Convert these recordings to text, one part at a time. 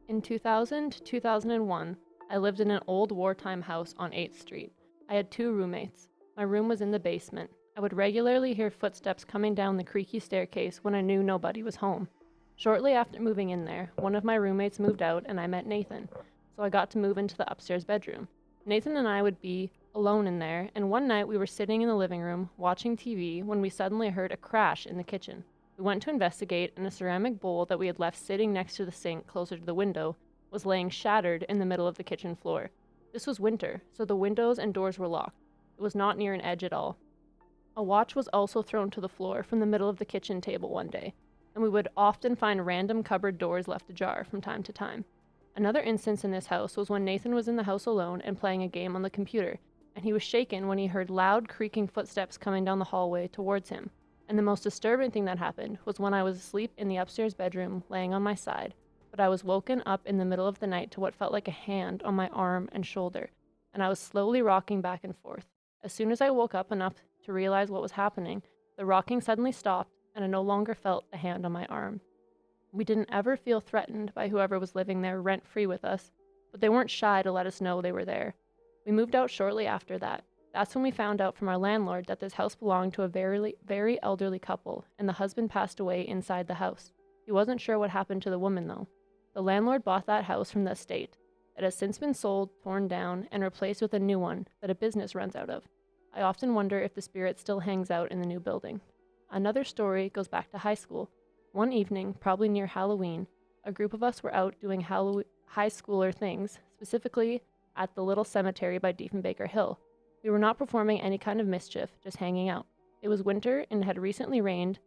In 2000-2001, I lived in an old wartime house on 8th Street. I had 2 roommates. My room was in the basement. I would regularly hear footsteps coming down the creaky staircase when I knew nobody was home. Shortly after moving in there, one of my roommates moved out and I met Nathan, so I got to move into the upstairs bedroom. Nathan and I would be alone in there, and one night we were sitting in the living room watching TV when we suddenly heard a crash in the kitchen. We went to investigate, and a ceramic bowl that we had left sitting next to the sink closer to the window was laying shattered in the middle of the kitchen floor. This was winter, so the windows and doors were locked. It was not near an edge at all. A watch was also thrown to the floor from the middle of the kitchen table one day, and we would often find random cupboard doors left ajar from time to time. Another instance in this house was when Nathan was in the house alone and playing a game on the computer, and he was shaken when he heard loud creaking footsteps coming down the hallway towards him. And the most disturbing thing that happened was when I was asleep in the upstairs bedroom, laying on my side, but I was woken up in the middle of the night to what felt like a hand on my arm and shoulder, and I was slowly rocking back and forth. As soon as I woke up enough to realize what was happening, the rocking suddenly stopped, and I no longer felt the hand on my arm. We didn't ever feel threatened by whoever was living there rent-free with us, but they weren't shy to let us know they were there. We moved out shortly after that. That's when we found out from our landlord that this house belonged to a very elderly couple, and the husband passed away inside the house. He wasn't sure what happened to the woman, though. The landlord bought that house from the estate. It has since been sold, torn down, and replaced with a new one that a business runs out of. I often wonder if the spirit still hangs out in the new building. Another story goes back to high school. One evening, probably near Halloween, a group of us were out doing high schooler things, specifically at the little cemetery by Diefenbaker Hill. We were not performing any kind of mischief, just hanging out. It was winter and it had recently rained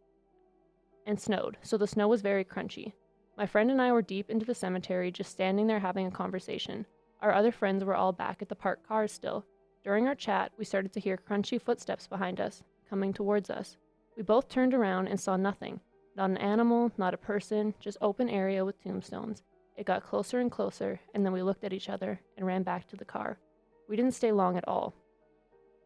and snowed, so the snow was very crunchy. My friend and I were deep into the cemetery, just standing there having a conversation. Our other friends were all back at the parked cars still. During our chat, we started to hear crunchy footsteps behind us, coming towards us. We both turned around and saw nothing. Not an animal, not a person, just open area with tombstones. It got closer and closer, and then we looked at each other and ran back to the car. We didn't stay long at all.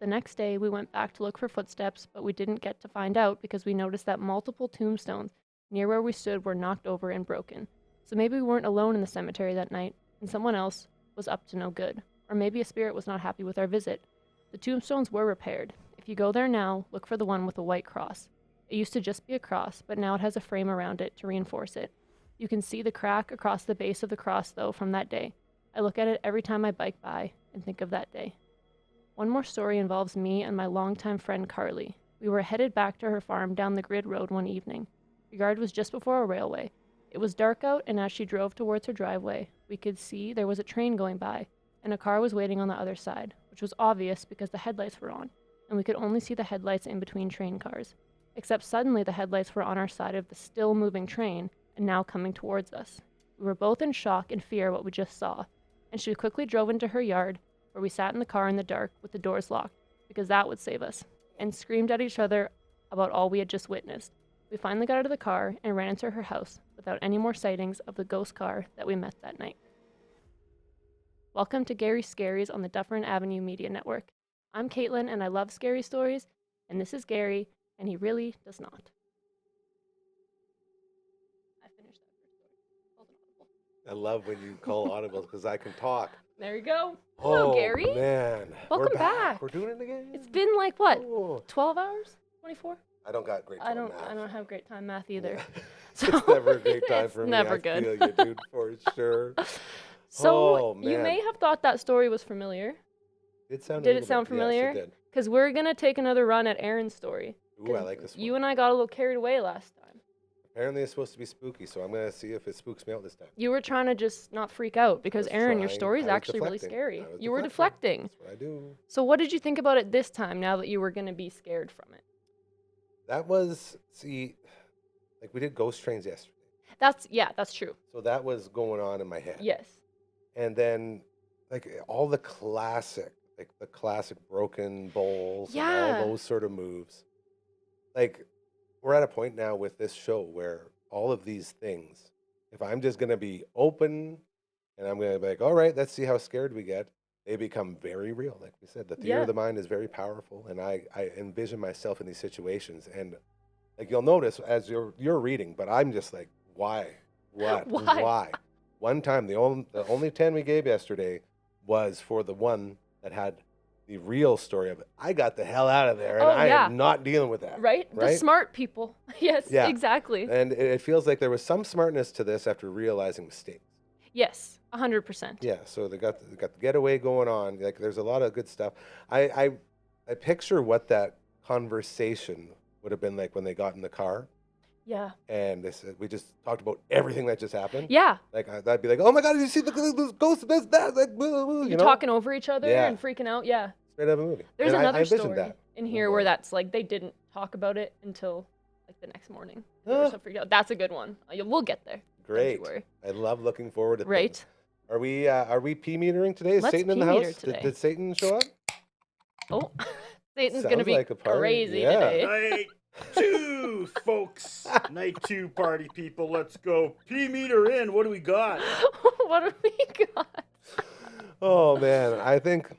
The next day, we went back to look for footsteps, but we didn't get to find out because we noticed that multiple tombstones near where we stood were knocked over and broken. So maybe we weren't alone in the cemetery that night, and someone else was up to no good. Or maybe a spirit was not happy with our visit. The tombstones were repaired. If you go there now, look for the one with a white cross. It used to just be a cross, but now it has a frame around it to reinforce it. You can see the crack across the base of the cross, though, from that day. I look at it every time I bike by and think of that day. One more story involves me and my longtime friend Carly. We were headed back to her farm down the grid road one evening. The yard was just before a railway. It was dark out, and as she drove towards her driveway, we could see there was a train going by, and a car was waiting on the other side, which was obvious because the headlights were on, and we could only see the headlights in between train cars. Except suddenly the headlights were on our side of the still moving train, and now coming towards us. We were both in shock and fear at what we just saw, and she quickly drove into her yard, where we sat in the car in the dark with the doors locked, because that would save us, and screamed at each other about all we had just witnessed. We finally got out of the car and ran into her house without any more sightings of the ghost car that we met that night. Welcome to Gary's Scaries on the Dufferin Avenue Media Network. I'm Caitlyn, and I love scary stories, and this is Gary, and he really does not. I finished that first story. Called an audible. I love when you call audibles because I can talk. There you go. Hello, Gary. Man. Welcome We're back. We're doing it again. It's been like what? Oh. 12 hours? 24? I don't got great time math. I don't have great time math either. Yeah. So it's never a great time for me. It's never good. I feel you, dude, for sure. So you may have thought that story was familiar. Did it sound familiar? Yes, it did. Because we're going to take another run at Aaron's story. Ooh, I like this one. You and I got a little carried away last time. Apparently it's supposed to be spooky, so I'm going to see if it spooks me out this time. You were trying to just not freak out because, Aaron, your story is actually really scary. You were deflecting. That's what I do. So what did you think about it this time now that you were going to be scared from it? That was, like we did ghost trains yesterday. That's true. So that was going on in my head. Yes. And then, like, all the classic broken bowls and all those sort of moves. Like, we're at a point now with this show where all of these things, if I'm just going to be open and I'm going to be like, all right, let's see how scared we get, they become very real. Like we said, the theater of the mind is very powerful, and I envision myself in these situations. And, like, you'll notice as you're reading, but I'm just like, why? What? Why? one time, the only 10 we gave yesterday was for the one that had the real story of it. I got the hell out of there, and I am not dealing with that. Right? The smart people. Yes, Yeah. exactly. And it feels like there was some smartness to this after realizing mistakes. Yes, 100%. Yeah, so they got the getaway going on. Like, there's a lot of good stuff. I picture what that conversation would have been like when they got in the car. Yeah. And they said, we just talked about everything that just happened. Yeah. Like, I'd be like, oh my God, did you see the ghost? This, that, like, you know? Talking over each other and freaking out. Yeah. Straight out of a movie. There's and another story in here where that's like, they didn't talk about it until like the next morning. So freaked out. That's a good one. We'll get there. Great. I love looking forward to Right. things. Are we pee metering today? Is Satan in the house? Did Satan show up? Oh, Satan's going to be like crazy today. Night 2, folks. Night 2, party people. Let's go. Pee meter in. What do we got? What do we got? Oh, man. I think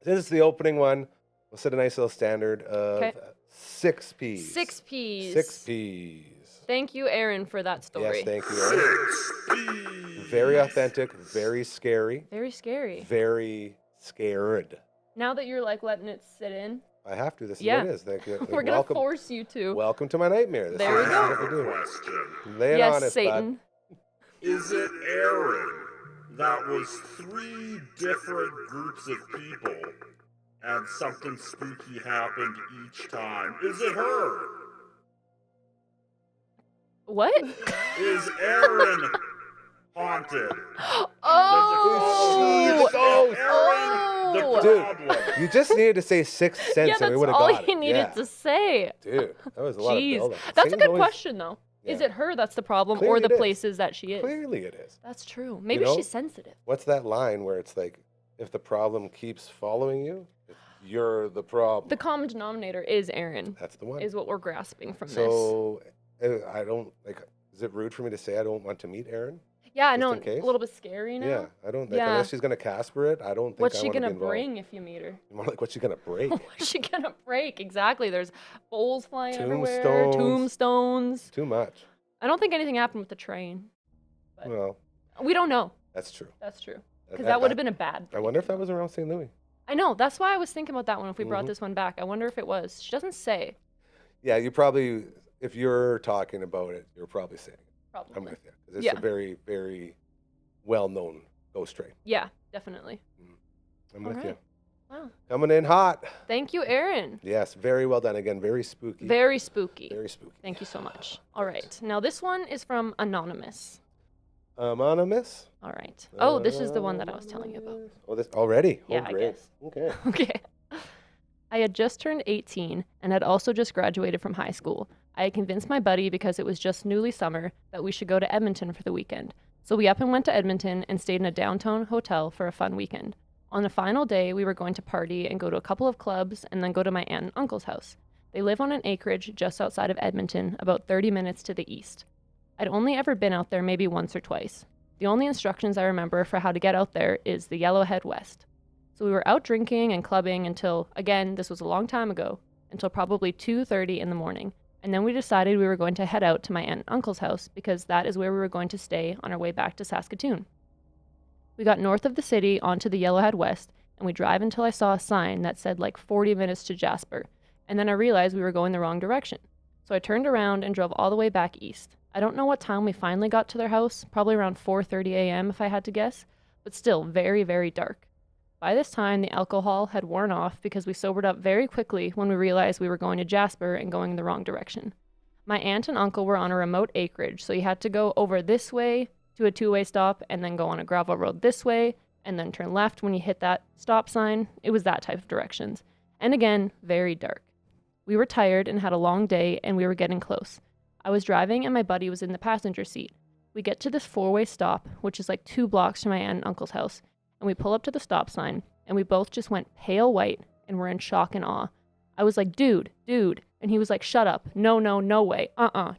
this is the opening one. We'll set a nice little standard of 6 Ps. 6 Ps. 6 Ps. Thank you, Aaron, for that story. Yes, thank you, Aaron. 6 Ps. Very authentic, very scary. Very scary. Very scared. Now that you're like letting it sit in. I have to. This is what it is. We're going to force you to. Welcome to my nightmare. There we go. What we do. Question. Lay it on us, Satan. bud. Is it Aaron that was 3 different groups of people and something spooky happened each time? Is it her? What? Is Aaron haunted? Dude, you just needed to say Sixth Sense and we would have got it. That's all you needed to say. Dude, that was a lot of build-up. That's a good question, though. Yeah. Is it her that's the problem or the places that she is? Clearly it is. That's true. Maybe she's sensitive. What's that line where it's like, if the problem keeps following you, you're the problem? The common denominator is Aaron. That's the one. Is what we're grasping from this. So, I don't, like, is it rude for me to say I don't want to meet Aaron? Yeah, I know. A little bit scary now. Yeah, I don't think, unless she's going to Casper it, I don't think what's I she want to going be to bring if you meet her? More like, what's she going to break? What's she going to break? Exactly. There's bowls flying everywhere. Tombstones. Too much. I don't think anything happened with the train. But well, we don't know. That's true. That's true. Because that would have been a bad thing. I wonder if that was around St. Louis. I know. That's why I was thinking about that one if we brought this one back. I wonder if it was. She doesn't say. Yeah, you probably, if you're talking about it, you're probably saying it. Probably. I'm with you. Because it's a very, very well-known ghost train. Yeah, definitely. I'm with you. Wow. Coming in hot. Thank you, Aaron. Yes, very well done. Again, very spooky. Very spooky. Very spooky. Thank you so much. All right. Now, this one is from Anonymous. Anonymous? All right. Oh, this is the one that I was telling you about. Oh, this already? Yeah, oh, great. I guess. Okay. Okay. I had just turned 18 and had also just graduated from high school. I had convinced my buddy, because it was just newly summer, that we should go to Edmonton for the weekend. So we up and went to Edmonton and stayed in a downtown hotel for a fun weekend. On the final day, we were going to party and go to a couple of clubs and then go to my aunt and uncle's house. They live on an acreage just outside of Edmonton, about 30 minutes to the east. I'd only ever been out there maybe once or twice. The only instructions I remember for how to get out there is the Yellowhead West. So we were out drinking and clubbing until, again, this was a long time ago, until probably 2:30 in the morning. And then we decided we were going to head out to my aunt and uncle's house because that is where we were going to stay on our way back to Saskatoon. We got north of the city onto the Yellowhead West, and we drive until I saw a sign that said like 40 minutes to Jasper, and then I realized we were going the wrong direction. So I turned around and drove all the way back east. I don't know what time we finally got to their house, probably around 4:30 a.m. if I had to guess, but still very, very dark. By this time, the alcohol had worn off because we sobered up very quickly when we realized we were going to Jasper and going in the wrong direction. My aunt and uncle were on a remote acreage, so you had to go over this way to a two-way stop and then go on a gravel road this way and then turn left when you hit that stop sign. It was that type of directions. And again, very dark. We were tired and had a long day, and we were getting close. I was driving and my buddy was in the passenger seat. We get to this four-way stop, which is like 2 blocks from my aunt and uncle's house, and we pull up to the stop sign, and we both just went pale white and were in shock and awe. I was like, dude, and he was like, shut up, no way,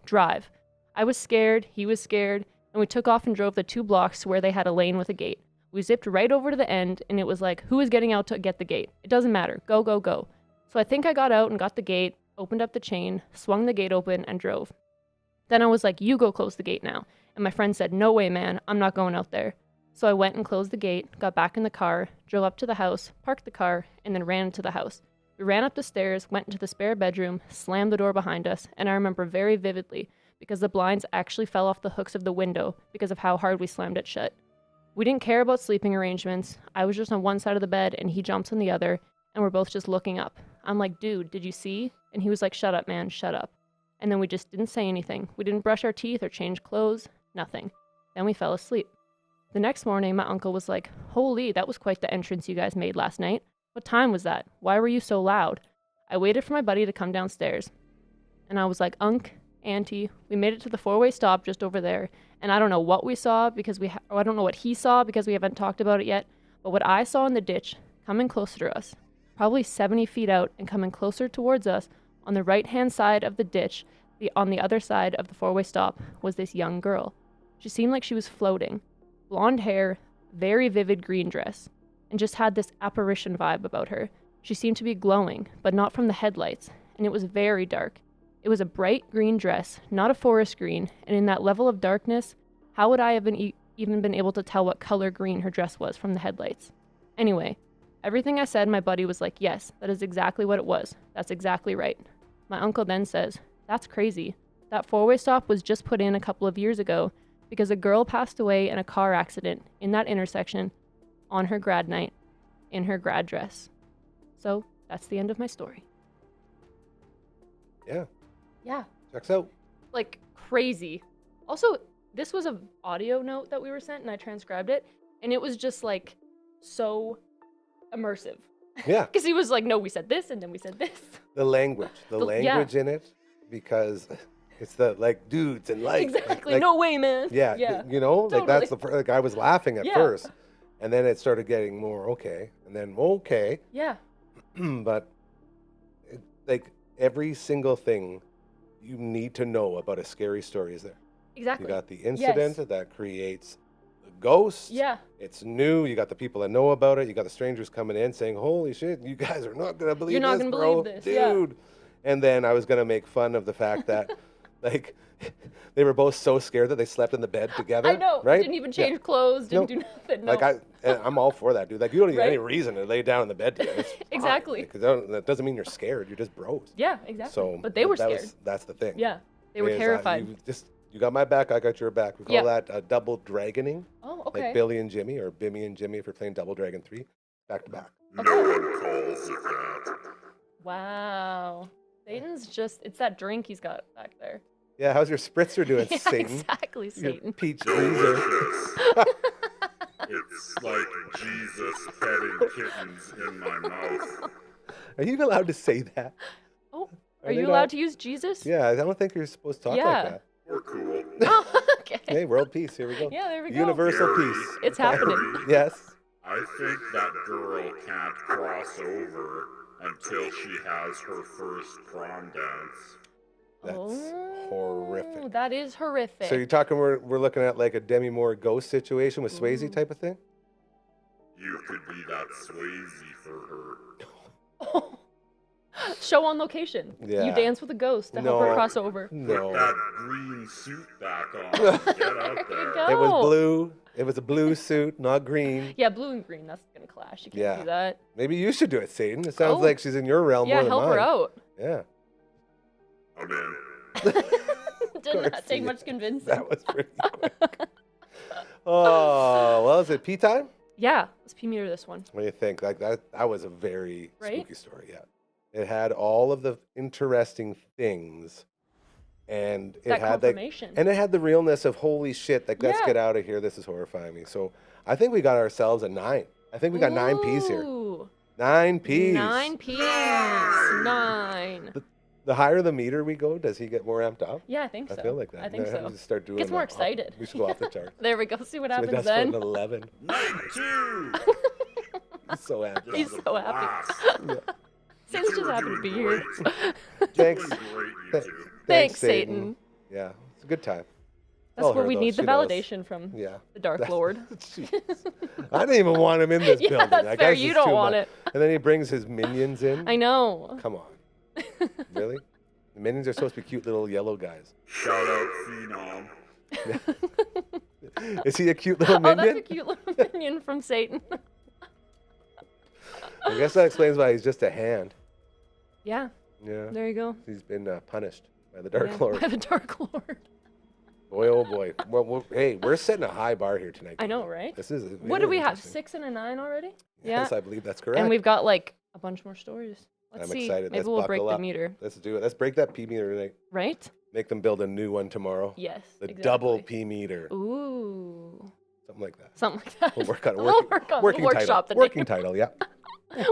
drive. I was scared, he was scared, and we took off and drove the 2 blocks to where they had a lane with a gate. We zipped right over to the end, and it was like, who is getting out to get the gate? It doesn't matter, go. So I think I got out and got the gate, opened up the chain, swung the gate open, and drove. Then I was like, you go close the gate now. And my friend said, no way, man, I'm not going out there. So I went and closed the gate, got back in the car, drove up to the house, parked the car, and then ran into the house. We ran up the stairs, went into the spare bedroom, slammed the door behind us, and I remember very vividly because the blinds actually fell off the hooks of the window because of how hard we slammed it shut. We didn't care about sleeping arrangements. I was just on one side of the bed and he jumps on the other, and we're both just looking up. I'm like, dude, did you see? And he was like, shut up, man, shut up. And then we just didn't say anything. We didn't brush our teeth or change clothes, nothing. Then we fell asleep. The next morning, my uncle was like, holy, that was quite the entrance you guys made last night. What time was that? Why were you so loud? I waited for my buddy to come downstairs. And I was like, Unc, Auntie, we made it to the four-way stop just over there. And I don't know what we saw because I don't know what he saw because we haven't talked about it yet. But what I saw in the ditch, coming closer to us, probably 70 feet out and coming closer towards us on the right-hand side of the ditch, on the other side of the four-way stop, was this young girl. She seemed like she was floating. Blonde hair, very vivid green dress, and just had this apparition vibe about her. She seemed to be glowing, but not from the headlights, and it was very dark. It was a bright green dress, not a forest green, and in that level of darkness, how would I have even been able to tell what color green her dress was from the headlights? Anyway, everything I said, my buddy was like, yes, that is exactly what it was. That's exactly right. My uncle then says, that's crazy. That four-way stop was just put in a couple of years ago because a girl passed away in a car accident in that intersection on her grad night in her grad dress. So that's the end of my story. Yeah. Yeah. Checks out. Like crazy. Also, this was an audio note that we were sent and I transcribed it. And it was just like so immersive. Yeah. Because he was like, no, we said this and then we said this. The language in it, because it's the like dudes and like exactly. like, no way, man. Yeah. You know, Totally. like that's like I was laughing at Yeah. first, and then it started getting more okay, and then okay. Yeah. But like every single thing you need to know about a scary story is there. Exactly. You got the incident that creates the ghost. Yeah. It's new. You got the people that know about it. You got the strangers coming in saying, "Holy shit, you guys are not gonna believe You're not this, gonna bro, believe this, dude." yeah. And then I was gonna make fun of the fact that, like, they were both so scared that they slept in the bed together. I know. Right? Didn't even change clothes. Didn't do nothing. No. Like I'm all for that, dude. Like you don't need Right? any reason to lay down in the bed together. It's fine. Exactly. Because that doesn't mean you're scared. You're just bros. Yeah, exactly. So, but they were scared. That's the thing. Yeah, they were terrified. You got my back. I got your back. We call Yeah. that double dragoning. Oh, okay. Like Billy and Jimmy, or Bimmy and Jimmy if you're playing Double Dragon 3, back to back. No one calls it that. Wow. Satan's it's that drink he's got back there. Yeah, how's your spritzer doing, Yeah, Satan? exactly, Your Satan. peach freezer. Delicious. It's like Jesus petting kittens in my mouth. Are you allowed to say that? Oh, Are are they you not? allowed to use Jesus? Yeah, I don't think you're supposed to talk Yeah. like that. We're cool. Oh, okay. Hey, world peace. Here we go. Yeah, there we go. Universal Gary, peace. It's happening. Yes. I think that girl can't cross over until she has her first prom dance. That's horrific. That is horrific. So you're talking we're looking at like a Demi Moore ghost situation with Swayze type of thing? You could be that Swayze for her. Oh. Show on location. Yeah. You dance with a ghost to help her cross over. Put No. that green suit back on. Get out there. go. It was blue. It was a blue suit, not green. Yeah, blue and green. That's gonna clash. You can't Yeah. do that. Maybe you should do it, Satan. It sounds Oh. like she's in your realm Yeah, more than help mine. her out. Yeah. I'm in. Did not course take you- much convincing. That was pretty quick. Oh, well, is it pee time? Yeah, let's pee meter this one. What do you think? Like that was a very Right? spooky story, yeah. It had all of the interesting things, and it That had confirmation. and it had the realness of holy shit, like let's Yeah. get out of here. This is horrifying me. So I think we got ourselves a 9. I think we got 9 P's here. Ooh, 9 P's. 9 P's. 9. The higher the meter we go, does he get more amped up? Yeah, I think so. I feel like that. I think Now, so. Just start doing Gets more that. excited. We should go off the chart. There we go. See what So happens that's then. for an 11. Night 2. He's so happy. He's so happy. Blast. Satan's just happy to be here. Thanks. Doing great, you two. Thanks, Satan. Yeah, it's a good time. That's Tell where her, we though. need the She knows. validation from Yeah. the Dark That's- Lord. Jeez. I didn't even want him in this Yeah, building. that's I fair. guess You it's don't too want much. it. And then he brings his minions in. I know. Come on. Really? The minions are supposed to be cute little yellow guys. Shout out Phenom. Is he a cute little Oh, minion? that's a cute little minion from Satan. I guess that explains why he's just a hand. Yeah, Yeah. there you go. He's been punished by the Dark Yeah, Lord. by the Dark Lord. Boy, oh boy. Well, hey, we're setting a high bar here tonight. I know, right? This is What do we have? interesting. 6 and a 9 already? Yes, I believe that's correct. And we've got like a bunch more stories. Let's I'm see. excited. Maybe Let's we'll break buckle the up. meter. Let's do it. Let's break that P meter tonight. Right? Make them build a new one tomorrow. Yes. The exactly. double P meter. Ooh. Something like that. Something like that. We'll work on it. We'll work on Working we'll title. workshop the Working name. title, yeah.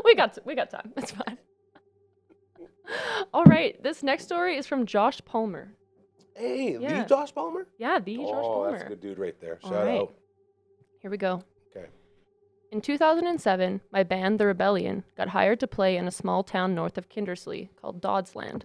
we got time. It's fine. All right. This next story is from Josh Palmer. Hey, Yeah. the Josh Palmer? Yeah, the Josh Palmer. That's a good dude right there. All Shout right. out. Here we go. Okay. In 2007, my band, The Rebellion, got hired to play in a small town north of Kindersley called Doddsland.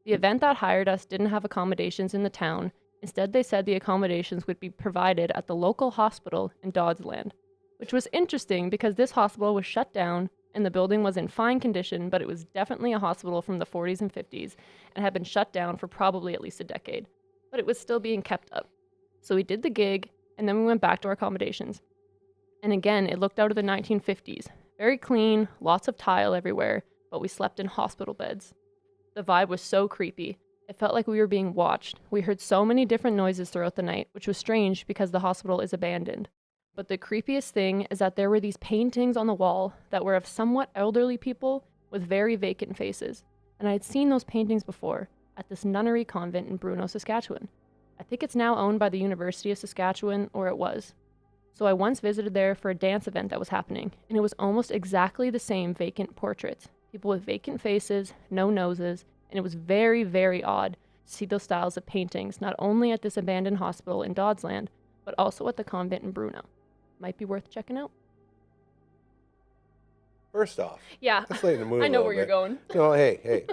The event that hired us didn't have accommodations in the town. Instead, they said the accommodations would be provided at the local hospital in Doddsland, which was interesting because this hospital was shut down and the building was in fine condition, but it was definitely a hospital from the 40s and 50s and had been shut down for probably at least a decade. But it was still being kept up. So we did the gig, and then we went back to our accommodations. And again, it looked out of the 1950s. Very clean, lots of tile everywhere, but we slept in hospital beds. The vibe was so creepy. It felt like we were being watched. We heard so many different noises throughout the night, which was strange because the hospital is abandoned. But the creepiest thing is that there were these paintings on the wall that were of somewhat elderly people with very vacant faces. And I had seen those paintings before at this nunnery convent in Bruno, Saskatchewan. I think it's now owned by the University of Saskatchewan, or it was. So I once visited there for a dance event that was happening, and it was almost exactly the same vacant portraits. People with vacant faces, no noses, and it was very, very odd to see those styles of paintings, not only at this abandoned hospital in Doddsland, but also at the convent in Bruno. Might be worth checking out. First off, Yeah, let's lay in the mood I a know little where you're bit. going. No, hey.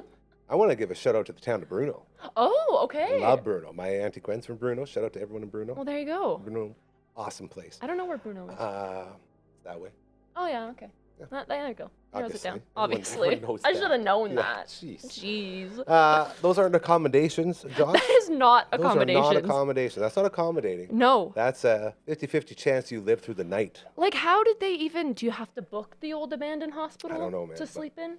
I want to give a shout out to the town of Bruno. Oh, I okay. love Bruno. My Auntie Gwen's from Bruno. Shout out to everyone in Bruno. Well, there you go. Bruno, awesome place. I don't know where Bruno is. That way. Oh, yeah, okay. Yeah. There you go. Narrows it down. Obviously. Everyone knows I that. should have known Yeah, that. jeez. Those aren't accommodations, Josh. That is not accommodations. Those are not accommodations. That's not accommodating. No. That's a 50-50 chance you live through the night. Like, how did they even... Do you have to book the old abandoned hospital I don't know, man, to but- sleep in?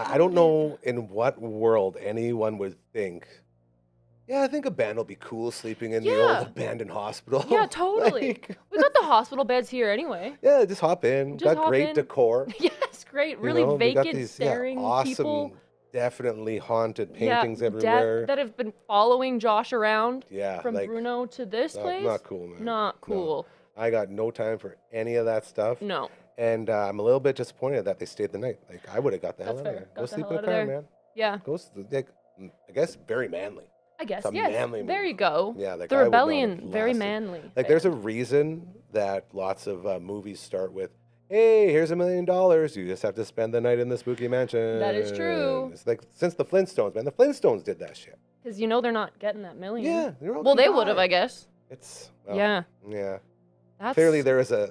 I don't know in what world anyone would think, yeah, I think a band will be cool sleeping in the Yeah. old abandoned hospital. Yeah, totally. Like, We got the hospital beds here anyway. yeah, just hop in. Just Got hop great in. decor. Yes, great. you Really know, we got vacant, these, staring awesome, people. definitely haunted paintings yeah, everywhere. that have been following Josh around Yeah, from like, Bruno to this place. not cool, man. Not cool. No. I got no time for any of that stuff. No. And I'm a little bit disappointed that they stayed the night. Like, I would have got the hell That's out of fair. there. Got Go the sleep hell in a out of car, there. man. Yeah. Go, like, I guess very manly. I guess, It's a yes. manly There move. you go. Yeah, like, The I would not have Rebellion, very lasted. manly. Like, there's a reason that lots of movies start with, hey, here's $1 million. You just have to spend the night in the spooky mansion. That is true. It's like, since the Flintstones, man. The Flintstones did that shit. Because you know they're not getting that million. Yeah. They're all Well, gonna they would have, die. I guess. It's, well, Yeah. Yeah. That's... Clearly, there is a...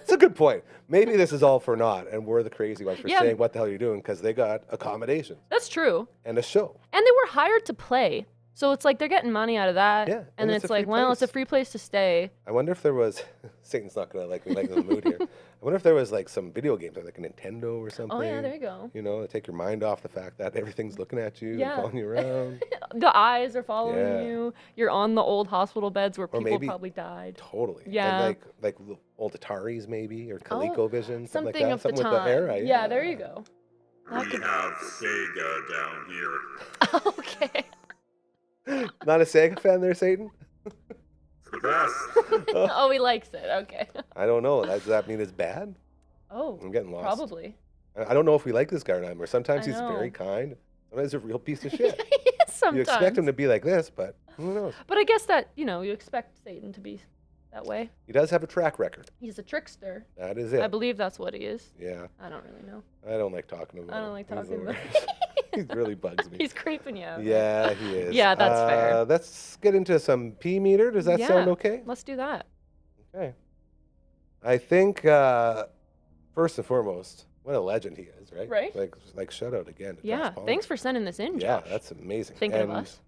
It's a good point. Maybe this is all for naught, and we're the crazy ones for Yeah. saying, what the hell are you doing? Because they got accommodations That's true. and a show. And they were hired to play. So it's like they're getting money out of that. Yeah, And and it's it's a like, free well, it's a place. free place to stay. I wonder if there was... Satan's not going to like me like in the mood here. I wonder if there was like some video games, like a Nintendo or something. Oh, yeah, there you go. You know, to take your mind off the fact that everything's looking at you Yeah. and following you around. The eyes are following Yeah. you. You're on the old hospital beds where Or people maybe- probably died. Totally. Yeah. And like old Ataris maybe, or ColecoVision, something like Something that. of the Something time. with the era. Yeah, there you go. We have Sega down here. Okay. Not a Sega fan there, Satan? It's the best. Oh, he likes it. Okay. I don't know. Does that mean it's bad? Oh, I'm getting lost. probably. I don't know if we like this guy or not. Or sometimes I he's know. very kind. Sometimes he's a real piece of shit. Sometimes. You expect him to be like this, but who knows? But I guess that, you expect Satan to be that way. He does have a track record. He's a trickster. That is it. I believe that's what he is. Yeah. I don't really know. I don't like talking about him. I don't like He's talking a- about He really bugs me. He's creeping you out. Yeah, he is. Yeah, that's fair. Let's get into some P meter. Does that sound Yeah. okay? Let's do that. Okay. I think first and foremost, what a legend he is, right? Right. Like shout out again to Yeah. Josh Palmer. Thanks for sending this in, Yeah, Josh. that's amazing. Thinking of And us.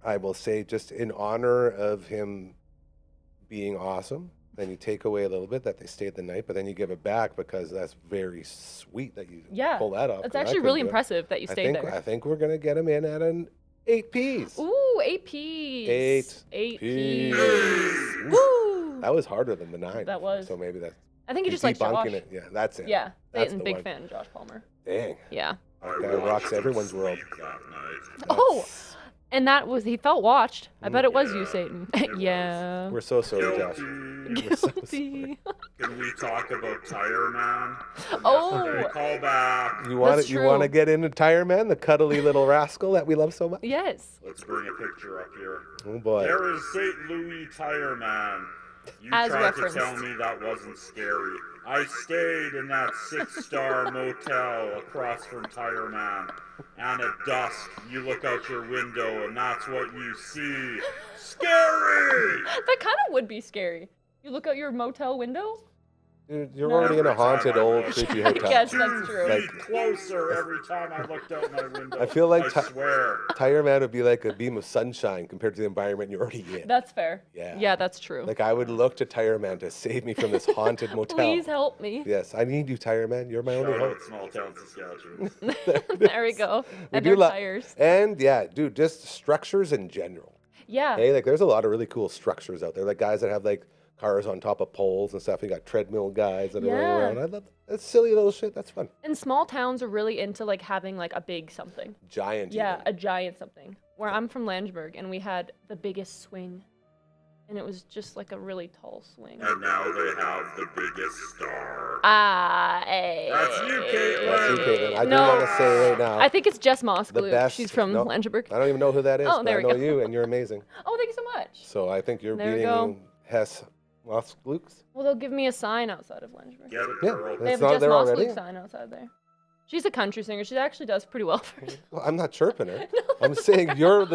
I will say, just in honor of him being awesome, then you take away a little bit that they stayed the night, but then you give it back because that's very sweet that you pull that off. It's actually really impressive that you stayed there. I think we're going to get him in at an 8 Ps. Ooh, 8 Ps. 8 Ps. Woo! That was harder than the 9. That was. So maybe that's... I think he just likes Josh. It. Yeah, that's it. Yeah, that's Satan, big fan of Josh Palmer. Dang. Yeah. That guy rocks everyone's world. Oh, and that was, he felt watched. I bet it was you, Satan. Yeah. We're so sorry, Josh. Guilty. Can we talk about Tire Man? Oh. Call back. You want to get into Tire Man, the cuddly little rascal that we love so much? Yes. Let's bring a picture up here. Oh boy. There is St. Louis Tire Man. You As tried referenced. to tell me that wasn't scary. I stayed in that 6-star motel across from Tire Man. And at dusk, you look out your window and that's what you see. Scary! That kind of would be scary. You look out your motel window? Dude, you're already in a haunted old creepy hotel. I guess that's true. Feet closer every time I looked out my window. I feel like I swear. Tire Man would be like a beam of sunshine compared to the environment you're already in. That's fair. Yeah. Yeah, that's true. Like I would look to Tire Man to save me from this haunted motel. Please help me. Yes, I need you, Tire Man. You're my only Shout hope. out small town Saskatchewan. There we go. And their tires. And yeah, dude, just structures in general. Yeah. Hey, like there's a lot of really cool structures out there. Like guys that have like cars on top of poles and stuff. You got treadmill guys that are running around. I love that silly little shit. That's fun. And small towns are really into like having like a big something. Giant. Yeah, even. a giant something. Where I'm from Langeberg, and we had the biggest swing. And it was just like a really tall swing. And now they have the biggest star. Hey. That's you, Caitlyn. That's you, Caitlyn. I do No. want to say right now. I think it's Jess the Moskluke. best. She's from no, Langeberg. I don't even know who that is. Oh, but there I we know go. you, and you're amazing. Oh, thank you so much. So I think you're There we beating go. Hess Mosklukes. Well, they'll give me a sign outside of Langeberg. Get it, Yeah, girl. They that's have a not Jess there already. Moskluke sign outside there. She's a country singer. She actually does pretty well for herself. Well, I'm not chirping her. I'm saying you're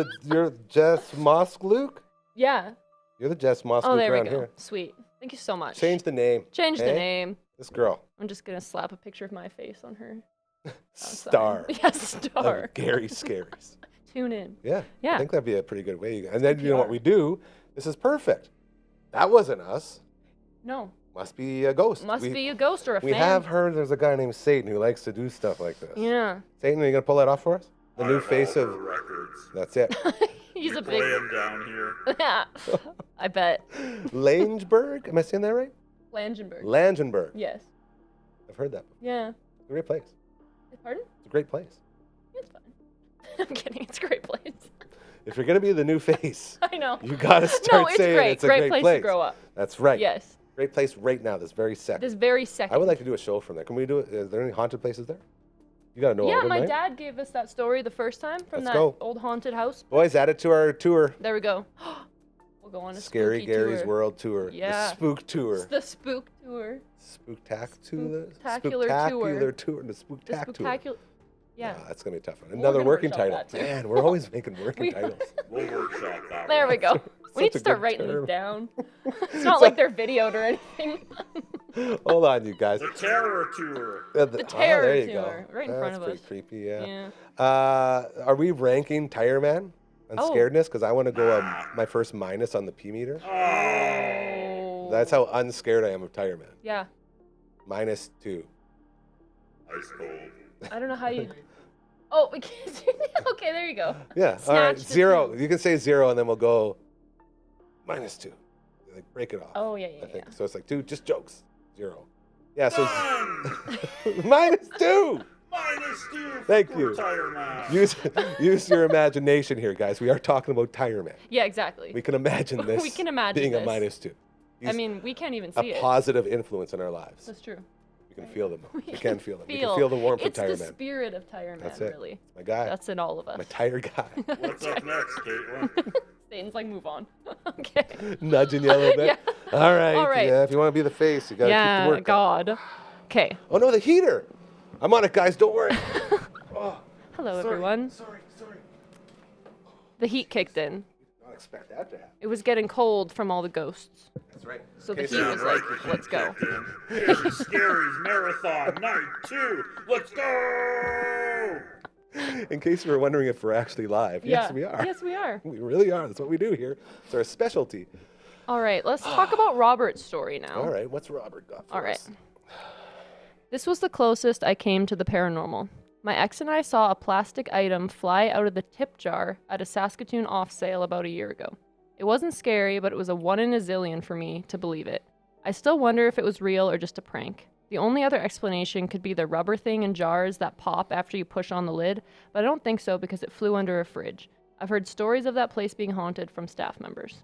Jess Moskluke. Yeah. You're the Jess Moskluke Oh, there we around go. here. Sweet. Thank you so much. Change the name. Change the eh? name. This girl. I'm just going to slap a picture of my face on her. Star. Yes, star. Of Gary Scaries. Tune in. Yeah. Yeah. I think that'd be a pretty good way. And then you know what PR. we do? This is perfect. That wasn't us. No. Must be a ghost. Must be a ghost or a We fan. have heard there's a guy named Satan who likes to do stuff like this. Yeah. Satan, are you going to pull that off for us? The I new have face all of... her records. That's it. He's a Play big... him down here. Yeah. I bet. Langeberg? Am I saying that right? Langenberg. Langenberg. Yes. I've heard that. Yeah. It's a great place. Pardon? It's a great place. It's fine. I'm kidding. It's a great place. If you're going to be the new face, I know. you got to start No, it's saying great. it's a great place place. to grow up. That's right. Yes. Great place right now, this very second. This very second. I would like to do a show from there. Can we do it? Is there any haunted places there? You got to know all Yeah, of them, my right? dad gave us that story the first time from Let's that go. old haunted house. Boys, add it to our tour. There we go. We'll go on a Scary spooky Gary's tour. World Tour. Yeah. The Spook Tour. It's the spook tour. Spooktacular. Spooktacular tour. Tour. The The Spooktacular. spectacular. Yeah. Ah, that's going to be a tough one. We're Another gonna working workshop title. that too. Man, we're always making working We- titles. We'll workshop that There one. we go. We need Such to a start good writing term. these down. It's not like they're videoed or anything. Hold on, you guys. The Terror Tour. The Terror there you Tour, go. right in front That's of us. pretty creepy, yeah. Yeah. Are we ranking Tire Man on Oh. scaredness? Because I want to go my first minus on the P meter. Oh. That's how unscared I am of Tire Man. Yeah. -2. Ice cold. I don't know how you. Oh, we can't do that. Okay, there you go. Yeah. All right. Snatch the 0. two. You can say 0, and then we'll go -2. Like break it off. Oh, yeah, I yeah, think yeah. so. It's like 2, just jokes. 0. Yeah. So Done. -2. -2. Thank for you. Tire Man. Use your imagination here, guys. We are talking about Tire Man. Yeah, exactly. We can imagine this. We can imagine being this. a -2. I He's mean, we can't even a see it. positive influence in our lives. That's true. We can feel them. We We can feel them. We can feel the warmth it's of Tire the Man. spirit of Tire Man, That's it. really. My guy. That's in all of us. My tire guy. What's up next, Caitlyn? Satan's like, move on. Okay. Nudging you a little bit. Yeah. All right. All right. Yeah, if you want to be the face, you got to keep Yeah, the work up. God. Okay. Oh, no, the heater. I'm on it, guys. Don't worry. Oh, Hello, sorry, everyone. Sorry. The heat kicked in. Not expect that to happen. It was getting cold from all the ghosts. That's right. So the Okay, heat so- was like, let's go. Here's Scaries Marathon Night 2. Let's go! In case you were wondering if we're actually live, yes, we are. Yes, we are. We really are. That's what we do here. It's our specialty. All right, let's talk about Robert's story now. All right, what's Robert got for us? This was the closest I came to the paranormal. My ex and I saw a plastic item fly out of the tip jar at a Saskatoon off sale about a year ago. It wasn't scary, but it was a 1 in a zillion for me to believe it. I still wonder if it was real or just a prank. The only other explanation could be the rubber thing in jars that pop after you push on the lid, but I don't think so because it flew under a fridge. I've heard stories of that place being haunted from staff members.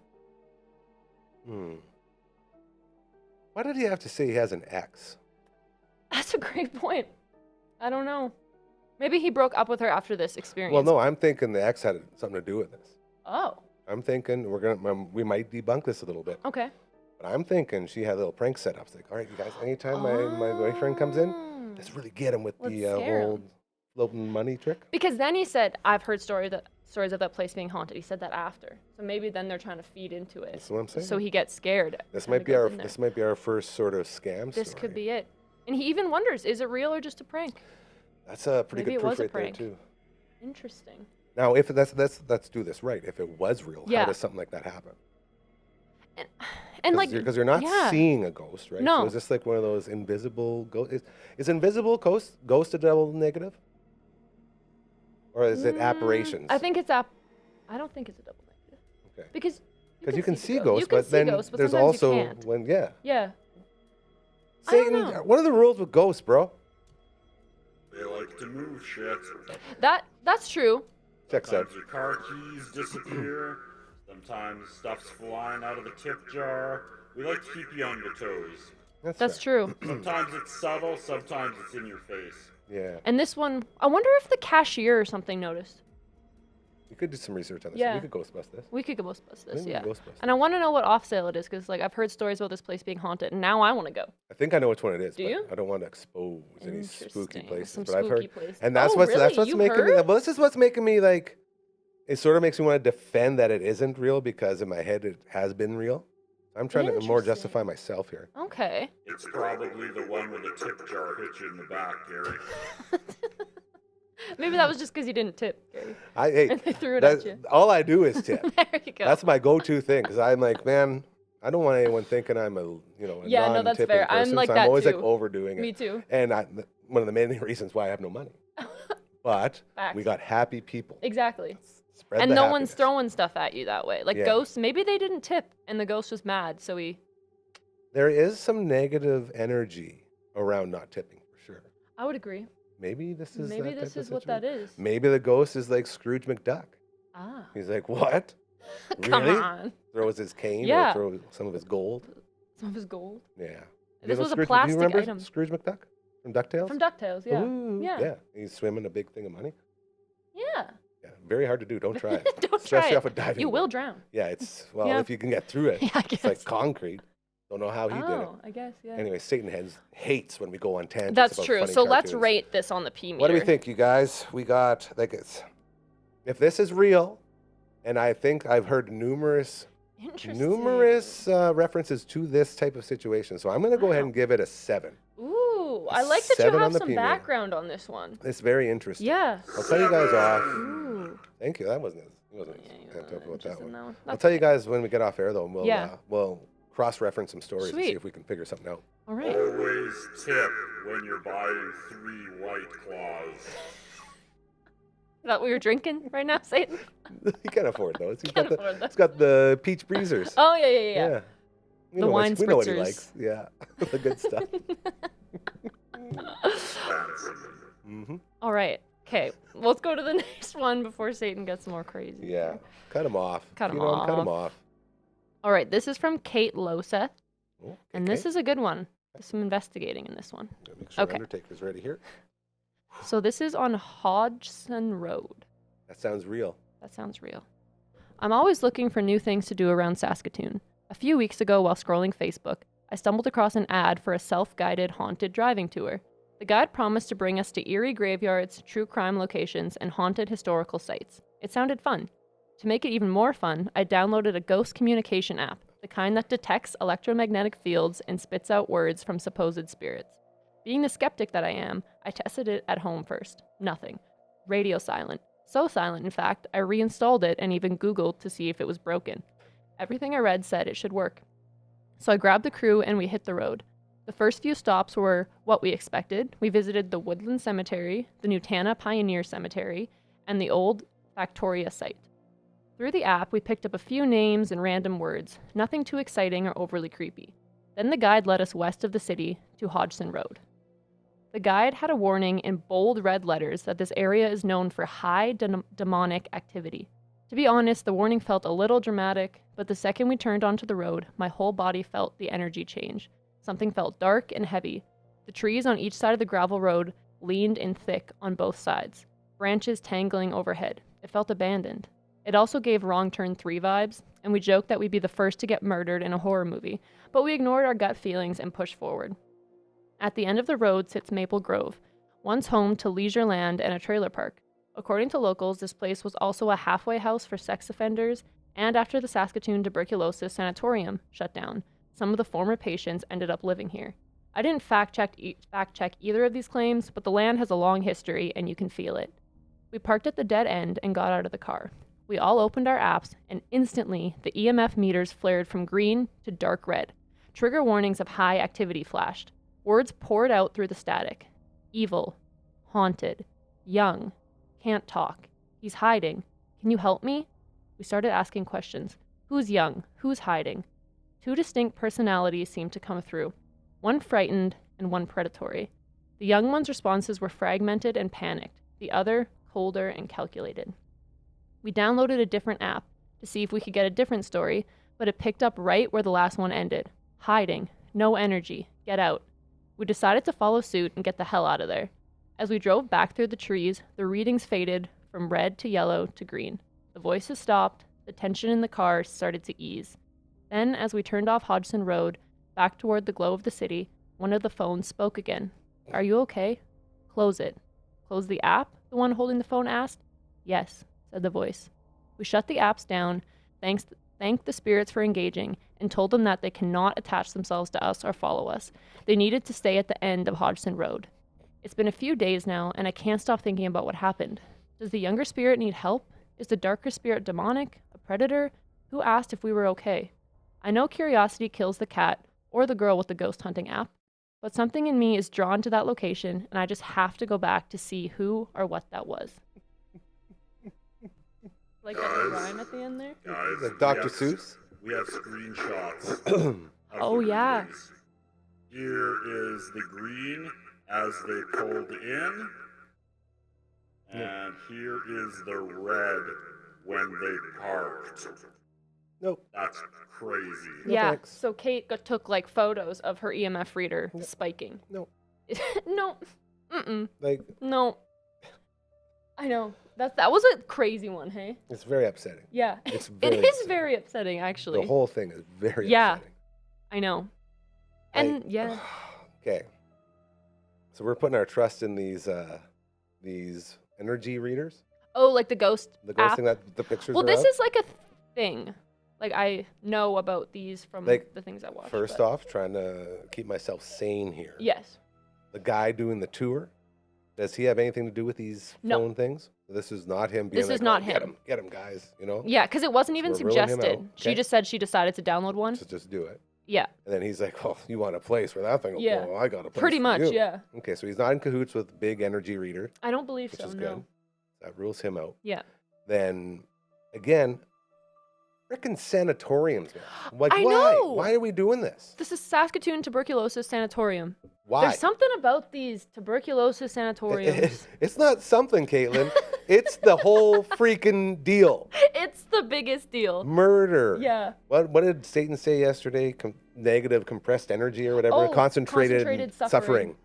Why did he have to say he has an ex? That's a great point. I don't know. Maybe he broke up with her after this experience. Well, no, I'm thinking the ex had something to do with this. Oh. I'm thinking we might debunk this a little bit. Okay. But I'm thinking she had little prank setups. Like, all right, you guys, anytime my boyfriend comes in, let's really get him with the old floating money trick. Because then he said, I've heard stories of that place being haunted. He said that after. So maybe then they're trying to feed into it. That's what I'm saying. So he gets scared. This might be our first sort of scam This story. could be it. And he even wonders, is it real or just a prank? That's a pretty Maybe good proof it was a right there prank. too. Interesting. Now, if let's do this right. If it was real, how does something like that happen? And like, because you're not seeing a ghost, right? No. So is this like one of those invisible ghosts? Is invisible ghost a double negative? Or is it apparitions? I think it's I don't think it's a double negative. Okay. Because you can see ghosts. ghosts, You can but see then ghosts, but there's sometimes you also can't. when Yeah. Satan, what are the rules with ghosts, bro? They like to move shit. That's true. Checks out. Sometimes your car keys disappear. Sometimes stuff's flying out of the tip jar. We like to keep you on your toes. That's true. Sometimes it's subtle, sometimes it's in your face. Yeah. And this one, I wonder if the cashier or something noticed. We could do some research on this. Yeah. We could ghostbust this. We could ghostbust this, Maybe yeah. ghostbust And I want to know what off sale it is because like I've heard stories about this place being haunted, and now I want to go. I think I know which one it is. Do but you? I don't want to expose any spooky Interesting. places. Some But I've heard, spooky places. and that's Oh, what's really? You making me. heard? Well, this is what's making me like. It sort of makes me want to defend that it isn't real because in my head it has been real. I'm trying to more Interesting. justify myself here. Okay. It's probably the one with the tip jar hit you in the back, Gary. Maybe that was just because you didn't tip, Gary. Hey, And they threw it at you. all I do is tip. There you go. That's my go-to thing because I'm like, man, I don't want anyone thinking I'm a Yeah, no, that's non-tipping fair. I'm person, like so that I'm always like too. overdoing it. Me too. And one of the main reasons why I have no money. But Facts. we got happy people. Exactly. Spread And the no happiness. one's throwing stuff at you that way. Like Yeah. ghosts, maybe they didn't tip and the ghost was mad, so he... There is some negative energy around not tipping for sure. I would agree. Maybe this is Maybe that this type is of what that situation. is. Maybe the ghost is like Scrooge McDuck. Ah. He's like, what? Come Really? on. Throws his cane Yeah. or throws some of his gold. Some of his gold. Yeah. This know was a Scrooge, plastic do you remember item. Scrooge McDuck from DuckTales? From DuckTales, yeah. Ooh, Yeah. He's swimming a big thing of money. Yeah. Yeah. Very hard to do. Don't try it. Don't Especially try off a diving You board. will drown. Yeah, it's, well, Yeah. if you can get through it. Yeah, I It's like guess. concrete. Don't know how he did it. Oh, I guess, yeah. Anyway, Satan hates when we go on tangents. That's about true. funny So let's cartoons. rate this on the P meter. What do we think, you guys? We got, if this is real, and I think I've heard numerous references to this type of situation. So I'm going to go ahead and give it a 7. Ooh, I like that you 7 on have the some P meter. background on this one. It's very interesting. Yeah. I'll tell you guys off. Ooh. Thank you. That wasn't Yeah, you can't were talk about that interested in one. that one. I'll That's tell you okay. guys when we get off air, though, and we'll cross-reference some stories and see Sweet. if we can figure something out. All right. Always tip when you're buying 3 White Claws. Is that what you're drinking right now, Satan? He can't afford those. Can't afford those. He's got the peach breezers. Oh, yeah. We The know wine we know what he spritzers. likes. Yeah, the good stuff. Mm-hmm. All right. Okay. Let's go to the next one before Satan gets more crazy. Yeah, cut him off. Cut If him you know cut him off. off. All right. This is from Kate Loseth, Oh, and this is a good one. There's some investigating in this one. Make sure okay. Undertaker's ready here. So this is on Hodgson Road. That sounds real. That sounds real. I'm always looking for new things to do around Saskatoon. A few weeks ago, while scrolling Facebook, I stumbled across an ad for a self-guided haunted driving tour. The guide promised to bring us to eerie graveyards, true crime locations, and haunted historical sites. It sounded fun. To make it even more fun, I downloaded a ghost communication app, the kind that detects electromagnetic fields and spits out words from supposed spirits. Being the skeptic that I am, I tested it at home first. Nothing. radio silent. So silent, in fact, I reinstalled it and even Googled to see if it was broken. Everything I read said it should work. So I grabbed the crew and we hit the road. The first few stops were what we expected. We visited the Woodland Cemetery, the Nutana Pioneer Cemetery, and the old Factoria site. Through the app, we picked up a few names and random words, nothing too exciting or overly creepy. Then the guide led us west of the city to Hodgson Road. The guide had a warning in bold red letters that this area is known for high demonic activity. To be honest, the warning felt a little dramatic, but the second we turned onto the road, my whole body felt the energy change. Something felt dark and heavy. The trees on each side of the gravel road leaned in thick on both sides, branches tangling overhead. It felt abandoned. It also gave Wrong Turn 3 vibes, and we joked that we'd be the first to get murdered in a horror movie, but we ignored our gut feelings and pushed forward. At the end of the road sits Maple Grove, once home to leisure land and a trailer park. According to locals, this place was also a halfway house for sex offenders, and after the Saskatoon Tuberculosis Sanatorium shut down, some of the former patients ended up living here. I didn't fact check either of these claims, but the land has a long history and you can feel it. We parked at the dead end and got out of the car. We all opened our apps and instantly the EMF meters flared from green to dark red. Trigger warnings of high activity flashed. Words poured out through the static. Evil. Haunted. Young. Can't talk. He's hiding. Can you help me? We started asking questions. Who's young? Who's hiding? Two distinct personalities seemed to come through. One frightened and one predatory. The young one's responses were fragmented and panicked. The other, colder and calculated. We downloaded a different app to see if we could get a different story, but it picked up right where the last one ended. Hiding. No energy. Get out. We decided to follow suit and get the hell out of there. As we drove back through the trees, the readings faded from red to yellow to green. The voices stopped. The tension in the car started to ease. Then, as we turned off Hodgson Road, back toward the glow of the city, one of the phones spoke again. Are you okay? Close it. Close the app? The one holding the phone asked. Yes, said the voice. We shut the apps down, thanked the spirits for engaging, and told them that they cannot attach themselves to us or follow us. They needed to stay at the end of Hodgson Road. It's been a few days now, and I can't stop thinking about what happened. Does the younger spirit need help? Is the darker spirit demonic? A predator? Who asked if we were okay? I know curiosity kills the cat, or the girl with the ghost hunting app, but something in me is drawn to that location, and I just have to go back to see who or what that was. Like that little rhyme at the end there? Guys, Like Dr. Seuss? We have screenshots. of Oh, the yeah. readings. Here is the green as they pulled in. And here is the red when they parked. Nope. That's crazy. No Yeah, thanks. so Kate took like photos of her EMF reader Yep. spiking. Nope. No. Mm-mm. Like, No. I know. That was a crazy one, hey? it's very upsetting. Yeah. It's It very is upsetting. very upsetting, actually. The whole thing is very Yeah. upsetting. I know. And Like, yeah. Okay. So we're putting our trust in these energy readers. Oh, like the ghost The ghost app? thing that the pictures Well, are this of. is like a thing. Like, I know about these from Like, the things I watch. First but- off, trying to keep myself sane here. Yes. The guy doing the tour, does he have anything to do with these No. phone things? This is not him being This like, is not "Oh, get him. Get him, guys, you know? Yeah, because it wasn't even we're ruling him suggested. out. She Okay. just said she decided to download one. Just do it. Yeah. And then he's like, well, you want a place where that thing will Yeah. blow. I got a place Pretty for much, you." yeah. Okay, so he's not in cahoots with big energy reader, I don't believe which so, is no. good. That rules him out. Yeah. Then, again, frickin' sanatoriums, man. Like, I why? know! Why are we doing this? This is Saskatoon Tuberculosis Sanatorium. Why? There's something about these tuberculosis sanatoriums. It's not something, Caitlin. It's the whole freaking deal. It's the biggest deal. Murder. Yeah. What did Satan say yesterday? Negative compressed energy or whatever? Oh, Concentrated concentrated suffering. Dang,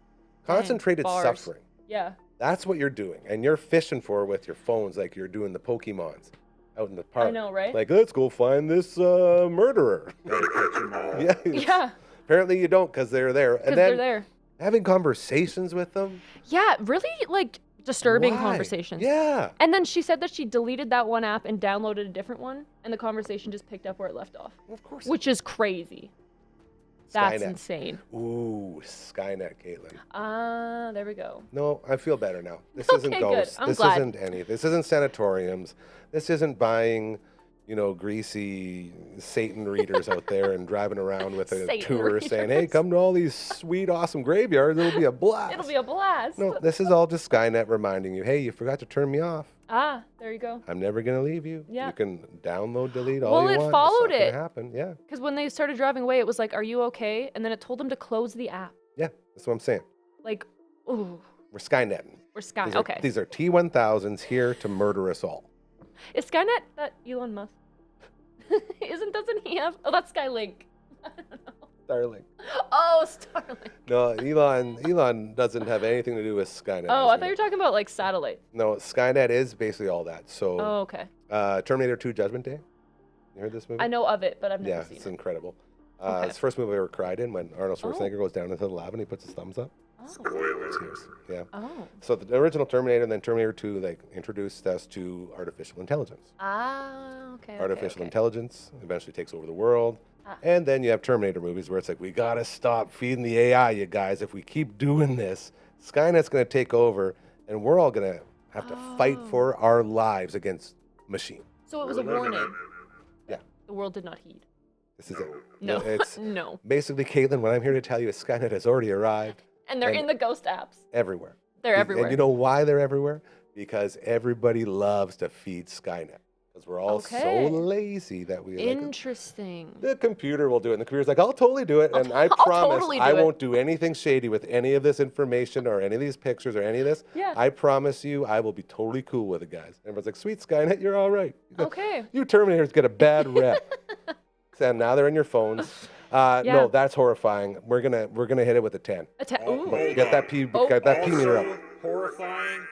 Concentrated bars. suffering. Yeah. That's what you're doing. And you're fishing for with your phones like you're doing the Pokemons out in the park. I know, right? Like, let's go find this murderer. Gotta catch them all. Yeah. Yeah. Apparently you don't because they're there. Because And then they're there. having conversations with them. Yeah, really, like, disturbing Why? conversations. Yeah. And then she said that she deleted that one app and downloaded a different one, and the conversation just picked up where it left off, Of course. which is crazy. That's Skynet. insane. Ooh, Skynet, Caitlyn. There we go. No, I feel better now. This isn't Okay, good. ghosts. I'm This glad. isn't any. This isn't sanatoriums. This isn't buying, greasy Satan readers out there and driving around with a Satan tour saying, "Hey, readers. come to all these sweet, awesome graveyards. It'll be a blast." It'll be a blast. No, this is all just Skynet reminding you, "Hey, you forgot to turn me off. There you go. I'm never gonna leave you. Yeah. You can download, delete all Well, you it want. followed it's not it. gonna happen. Yeah, Because when they started driving away, it was like, "Are you okay?" And then it told them to close the app. yeah. That's what I'm saying. Like, ooh, We're Skynetting. we're Sky. These are, Okay. These are T1000s here to murder us all. Is Skynet that Elon Musk? Doesn't he have? Oh, that's Skylink. I don't know. Starlink. Oh, Starlink. No, Elon doesn't have anything to do with Skynet. Oh, as I we thought you know. were talking about like satellite. No, Skynet is basically all that. So, Oh, okay. Terminator 2 Judgment Day. You heard this movie? I know of it, but I've never Yeah, seen it's it. incredible. Okay. It's the first movie I ever cried in when Arnold Oh. Schwarzenegger goes down into the lab and he puts his thumbs up. Oh. Spoiler. Tears. Yeah. Oh. So the original Terminator and then Terminator 2, they introduced us to artificial intelligence. Okay. Artificial intelligence eventually takes over the world. Ah. And then you have Terminator movies where it's like, we got to stop feeding the AI, you guys. If we keep doing this, Skynet's going to take over and we're all going to have to fight for our lives against machine. So it was a warning. Yeah. The world did not heed. This is it. No. It's No. basically, Caitlin, what I'm here to tell you is Skynet has already arrived And they're And- in the ghost apps. everywhere. They're everywhere. And you know why they're everywhere? Because everybody loves to feed Skynet. Because we're all so Okay. lazy that we like, Interesting. the computer will do it. And the computer's like, I'll totally do it. And I I'll promise totally do I it." won't do anything shady with any of this information or any of these pictures or any of this. Yeah. I promise you I will be totally cool with it, guys. Everyone's like, sweet Skynet, you're all right. Okay. You Terminators get a bad rep. And now they're in your phones. Yeah. No, that's horrifying. We're gonna hit it with a 10. Ooh. Hold Get that on. P Oh. get that P meter up. Also horrifying.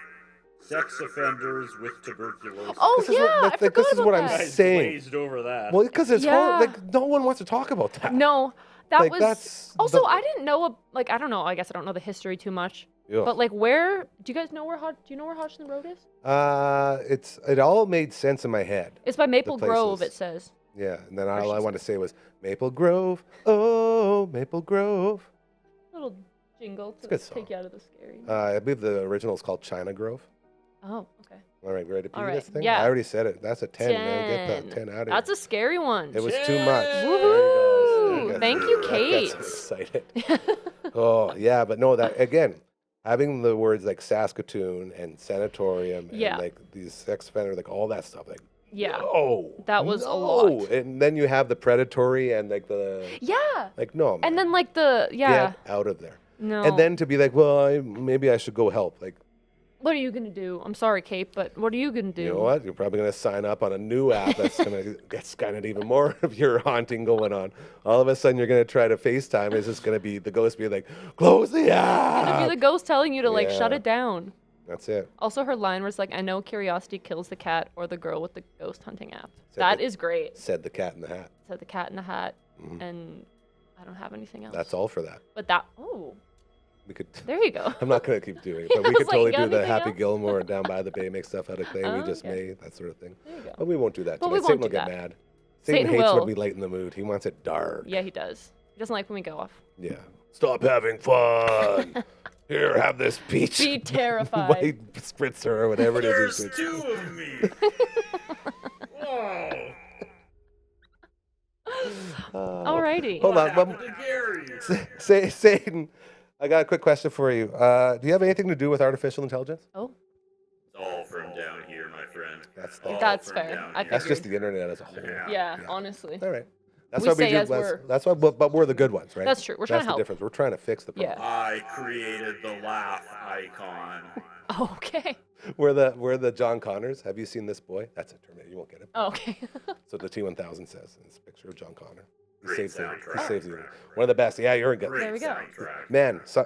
Sex offenders with tuberculosis. Oh, This is yeah. what- I like, forgot this is about what I'm that. Guys saying. glazed over that. Well, because it's Yeah. like no one wants to talk about that. No, that Like, was. that's Also, the- I didn't know. Like, I don't know. I guess I don't know the history too much. Ugh. But like, where? Do you guys know where? Do you know where Hodgson Road is? It all made sense in my head. It's by Maple Grove. places. It says. Yeah, and then all she I said. wanted to say was Maple Grove. Oh, Maple Grove. Little jingle to good song. take you out of the scary. I believe the original is called China Grove. Oh, okay. All right, ready to pee All right, this thing? yeah. I already said it. That's a 10, man. Get that 10 out of That's here. a scary one. It was too much. There he Woohoo! goes. There Thank gets- you, that Kate. gets me excited. Oh, yeah, but no, that again, having the words like Saskatoon and sanatorium and Yeah. like these sex offender, like all that stuff, like Yeah. no, That was a no. lot. And then you have the predatory and like the Yeah. like no, man, And then like the get out of there. No. And then to be like, well, maybe I should go help. Like, what are you gonna do? I'm sorry, Kate, but what are you gonna do? you know what? You're probably gonna sign up on a new app that's gonna get kind of even more of your haunting going on. All of a sudden, you're gonna try to FaceTime. It's just gonna be the ghost being like, close the app. It'll be the ghost telling you to like shut Yeah. it down. That's it. Also, her line was like, "I know curiosity kills the cat or the girl with the ghost hunting app." Said That the- is great. Said the cat in the hat. Said the cat in the hat, Mhm. and I don't have anything else. That's all for that. But that. Oh, We could. there you go. I'm not gonna keep doing it, but I we could was like, totally got do the anything Happy else? Gilmore and Down by the Bay make stuff out of clay. Oh, We just okay. made that sort of thing. There you go. But we won't do that But tonight. we Satan won't will do get that. mad. Satan Satan hates will. when we lighten the mood. He wants it dark. Yeah, he does. He doesn't like when we go off. Yeah. Stop having fun. Here, have this peach. Be terrified. White spritzer or whatever it is. There's two of me. Whoa. Alrighty. Hold What on. happened to Gary? Say, Satan, I got a quick question for you. Do you have anything to do with artificial intelligence? Oh, It's all from down here, my friend. That's All That's from fair. down I here. That's just the internet as a whole. Yeah. yeah. Honestly. All right. That's We why we say do. as we're- That's why, but we're the good ones, right? That's true. We're trying That's to help. the difference. We're trying to fix the Yeah. problem. I created the laugh icon. Oh, okay. We're the John Connors. Have you seen this boy? That's a Terminator. You won't get it. Oh, okay. So the T1000 says it's a picture of John Connor. He Great saves the. He soundtrack. saves the. One of the best. Yeah, you're good. Great There we go. soundtrack. Man, so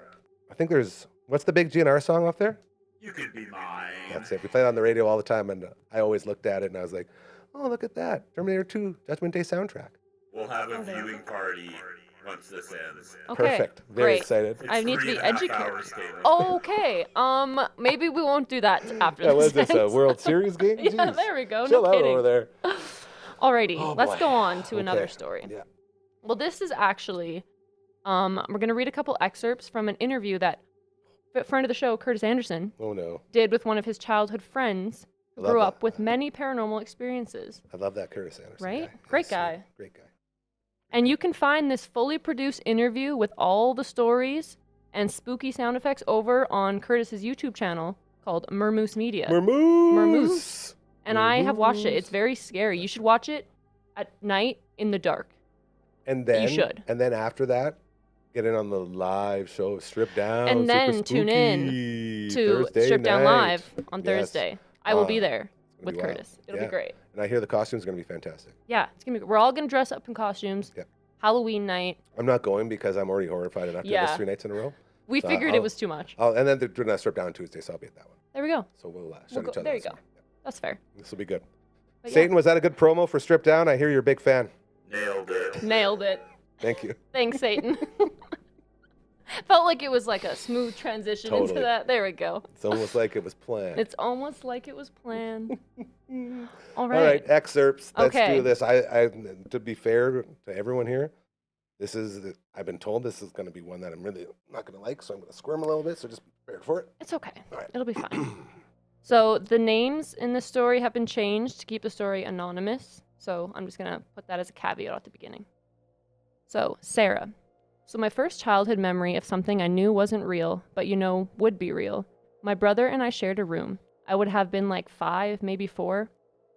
I think there's what's the big GNR song up there? You could be mine. That's it. We play it on the radio all the time, and I always looked at it and I was like, "Oh, look at that! Terminator 2 Judgment Day soundtrack. We'll have a Oh, there. viewing party once this ends. Okay. Perfect. Very Great. excited." It's I need to be 3.5 educated. hours, Caitlin. Okay. Maybe we won't do that after Yeah, this. what is this? A ends. World Series game? Yeah, Jeez. there we go. Chill No out kidding. over there. Alrighty, Oh, let's boy. go on to another Okay. story. Yeah. Well, this is actually We're going to read a couple excerpts from an interview that a friend of the show, Curtis Anderson, did with one of his childhood friends who grew up with many paranormal experiences. I love that Curtis Anderson Right? guy. Great guy. Sweet. Great guy. And you can find this fully produced interview with all the stories and spooky sound effects over on Curtis's YouTube channel called Mermoose Media. Mermoose. And I have watched it. It's very scary. You should watch it at night in the dark. And then you should. And then after that, get in on the live show, Strip Down. And then tune in to Strip Down Live on Thursday. I will be there with Curtis. It'll be great. And I hear the costumes are going to be fantastic. Yeah, it's gonna be. We're all gonna dress up in costumes. Yeah. Halloween night. I'm not going because I'm already horrified enough to do this 3 nights in a row. We figured it was too much. And then they're doing that Strip Down Tuesday, so I'll be at that one. There we go. So we'll shut each other. There you go. That's fair. This will be good. But Satan, was that a good promo for Strip Down? I hear you're a big fan. Nailed it. Thank you. Thanks, Satan. Felt like it was like a smooth transition into that. There we go. It's almost like it was planned. It's almost like it was planned. All right. All right, excerpts. Let's Okay. do this. I to be fair to everyone here, I've been told this is going to be one that I'm really not going to like, so I'm going to squirm a little bit, so just be prepared for it. It's okay. All right. It'll be fine. So the names in this story have been changed to keep the story anonymous. So I'm just going to put that as a caveat at the beginning. So, Sarah. So my first childhood memory of something I knew wasn't real, but would be real. My brother and I shared a room. I would have been like 5, maybe 4.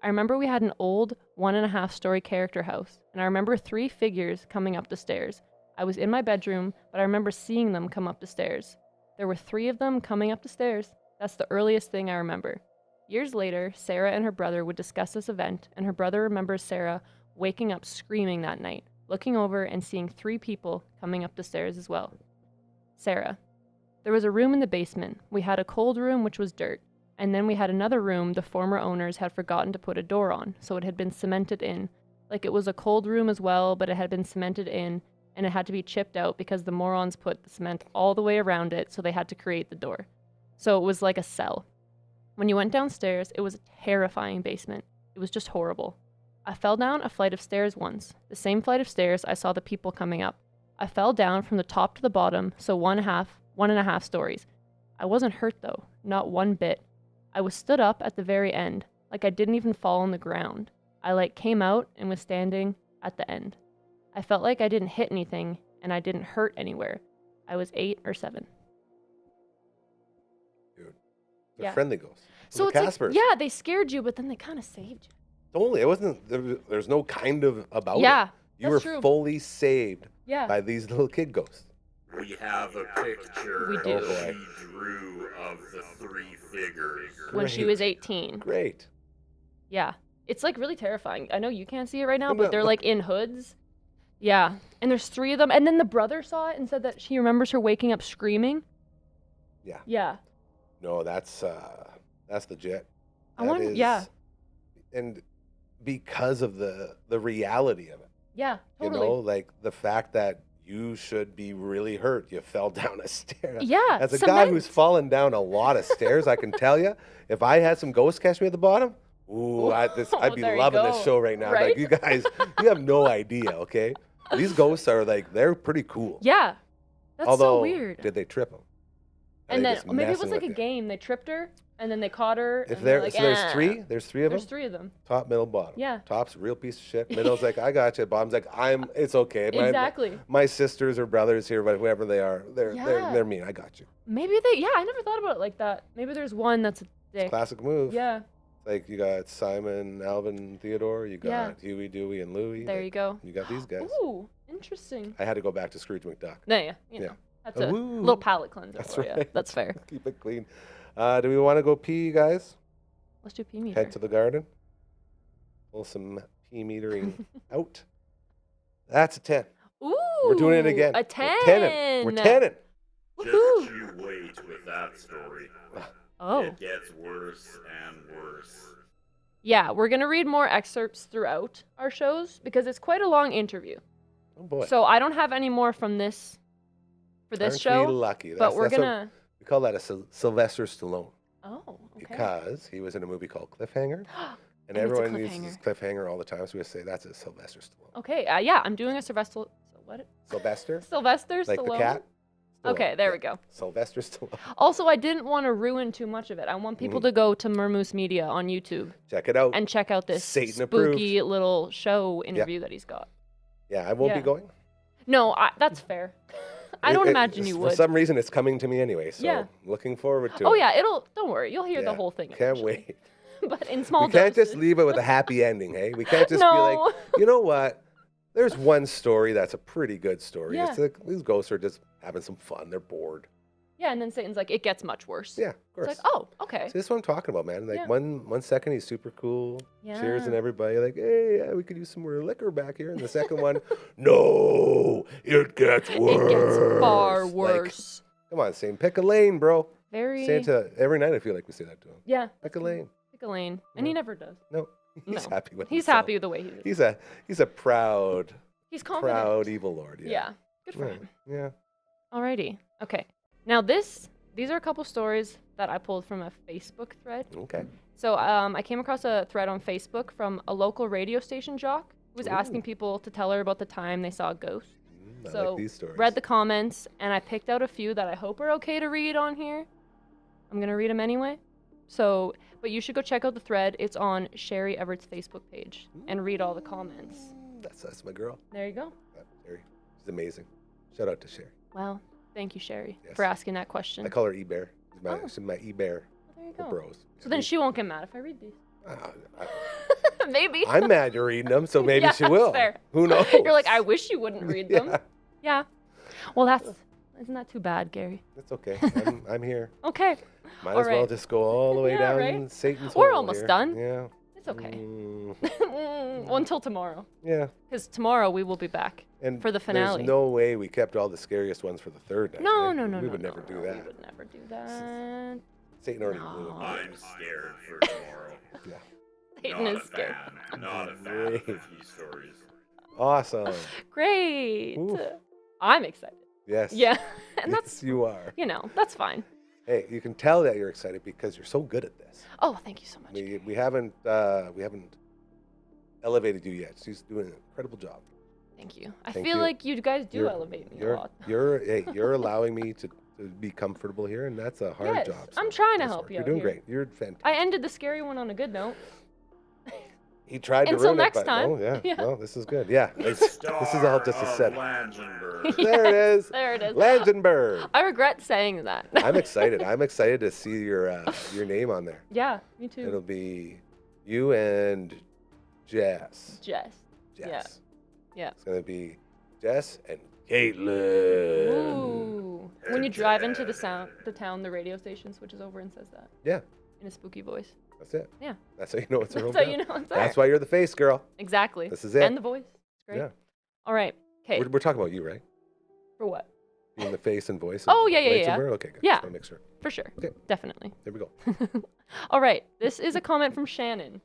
I remember we had an old 1.5-story character house, and I remember 3 figures coming up the stairs. I was in my bedroom, but I remember seeing them come up the stairs. There were 3 of them coming up the stairs. That's the earliest thing I remember. Years later, Sarah and her brother would discuss this event, and her brother remembers Sarah waking up screaming that night, looking over and seeing 3 people coming up the stairs as well. Sarah. There was a room in the basement. We had a cold room, which was dirt. And then we had another room the former owners had forgotten to put a door on, so it had been cemented in. Like it was a cold room as well, but it had been cemented in, and it had to be chipped out because the morons put the cement all the way around it, so they had to create the door. So it was like a cell. When you went downstairs, it was a terrifying basement. It was just horrible. I fell down a flight of stairs once. The same flight of stairs I saw the people coming up. I fell down from the top to the bottom, so 1.5 stories. I wasn't hurt though, not one bit. I was stood up at the very end, like I didn't even fall on the ground. I came out and was standing at the end. I felt like I didn't hit anything and I didn't hurt anywhere. I was 8 or 7. Dude, they're friendly ghosts. So it's Caspers. Like, they scared you, but then they kind of saved you. Totally. It wasn't, there's no kind of about it. Yeah, you were fully saved by these little kid ghosts. We have a picture we do. she drew of the 3 figures. When she was 18. Great. Yeah. It's really terrifying. I know you can't see it right now, but they're in hoods. Yeah. And there's 3 of them. And then the brother saw it and said that she remembers her waking up screaming. Yeah. Yeah. No, that's legit. And because of the reality of it. Yeah, totally. The fact that you should be really hurt. You fell down a stair. Yeah. As a guy who's fallen down a lot of stairs, I can tell you, if I had some ghosts catch me at the bottom, I'd be loving this show right now. Right? You guys, you have no idea, okay? These ghosts are they're pretty cool. Yeah. That's so weird. Did they trip them? And then maybe it was a game. They tripped her. And then they caught her. If there's 3, there's 3 of them. There's 3 of them. Top, middle, bottom. Yeah. Top's a real piece of shit. Middle's I got you. Bottom's it's okay. Exactly. My sisters or brothers here, but whoever they are, they're mean. I got you. Maybe I never thought about it like that. Maybe there's one that's a dick. It's a classic move. Yeah. You got Simon, Alvin, Theodore. You got Huey, Dewey, and Louie. There you go. You got these guys. Ooh, interesting. I had to go back to Scrooge McDuck. Yeah. That's a little palate cleanser for you. That's fair. Keep it clean. Do we want to go pee, guys? Let's do pee meter. Head to the garden. Pull some pee metering out. That's a 10. Ooh. We're doing it again. A 10. We're 10. Just you wait with that story. Oh. It gets worse and worse. Yeah, we're going to read more excerpts throughout our shows because it's quite a long interview. Oh, boy. So I don't have any more from this show. Aren't we lucky? But we're going to... We call that a Sylvester Stallone. Oh, okay. Because he was in a movie called Cliffhanger. And everyone uses Cliffhanger all the time, so we say that's a Sylvester Stallone. Okay, I'm doing a Sylvester what? Sylvester? Sylvester Like Stallone? the cat? Okay, there we go. Sylvester Stallone. Also, I didn't want to ruin too much of it. I want people to go to Mermoose Media on YouTube. Check it out. And check out this Satan spooky approved. little show interview that he's got. Yeah, I won't be going. No, that's fair. I don't imagine you would. For some reason, it's coming to me anyway, so looking forward to it. Oh, yeah, don't worry. You'll hear the whole thing. Can't wait. But in small doses. We can't just doses. leave it with a happy ending, hey? We can't just be like, you know what? There's one story that's a pretty good story. Yeah. It's like these ghosts are just having some fun. They're bored. Yeah, and then Satan's like, it gets much worse. Yeah, of course. It's like, oh, okay. So this is what I'm talking about, man. Like one second he's super cool, cheers and everybody like, hey, yeah, we could use some more liquor back here. And the second one, no, it gets worse. It gets far worse. Like, come on, Satan, pick a lane, bro. Very. Santa, every night I feel like we say that to him. Yeah. Pick a lane. Pick a lane. And he never does. No, he's happy with He's himself. happy with the way he is. He's a proud, he's confident. proud evil lord. Yeah. Good for him. Yeah. Alrighty. Okay. Now these are a couple stories that I pulled from a Facebook thread. Okay. So I came across a thread on Facebook from a local radio station jock who was asking people to tell her about the time they saw a ghost. I like these stories. Read the comments, and I picked out a few that I hope are okay to read on here. I'm going to read them anyway. So, but you should go check out the thread. It's on Sherry Everett's Facebook page and read all the comments. That's my girl. There you go. Sherry. She's amazing. Shout out to Sherry. Well, thank you, Sherry, for asking that question. I call her E-Bear. She's my E-Bear. There you go. Bros. So then she won't get mad if I read these. Maybe. I'm mad you're reading them, so maybe she will. Fair. Who knows? You're like, I wish you wouldn't read them. Yeah. Well, isn't that too bad, Gary? It's okay. I'm here. Okay. Might as well just go all the way down Satan's hole. We're almost here. done. Yeah. It's okay. Until tomorrow. Yeah. Because tomorrow we will be back for the finale. There's no way we kept all the scariest ones for the third night. No. We would never do that. We would never do that. Satan already blew it. I'm scared for tomorrow. Yeah. Satan is scared. Not a fan of these stories. Awesome. Great. Oof. I'm excited. Yes. Yeah. And yes, you are. That's fine. Hey, you can tell that you're excited because you're so good at this. Oh, thank you so much. We haven't elevated you yet. She's doing an incredible job. Thank you. I feel like you guys do elevate me a lot. You're allowing me to be comfortable here, and that's a hard job. So I'm trying to help you. You're doing great. You're fantastic. I ended the scary one on a good note. He tried to Until ruin next it, but time. Oh, yeah. Well, this is good. Yeah. This is all just a setup. Langenberg. There it is. There it is. Langenberg. I regret saying that. I'm excited. I'm excited to see your name on there. Yeah, me too. It'll be you and Jess. Jess. Jess. Yeah. It's gonna be Jess and Caitlyn. Ooh. When you drive into the town, the radio station switches over and says that. Yeah. In a spooky voice. That's it. Yeah. That's how you know it's her hometown. That's how you know it's her. That's why you're the face, girl. Exactly. This is it. And the voice. It's great. Yeah. All right. Okay. We're talking about you, right? For what? Being the face and voice. Oh, yeah. Okay, good. Yeah. Just wanna make sure. For sure. Okay. Definitely. There we go. All right. This is a comment from Shannon.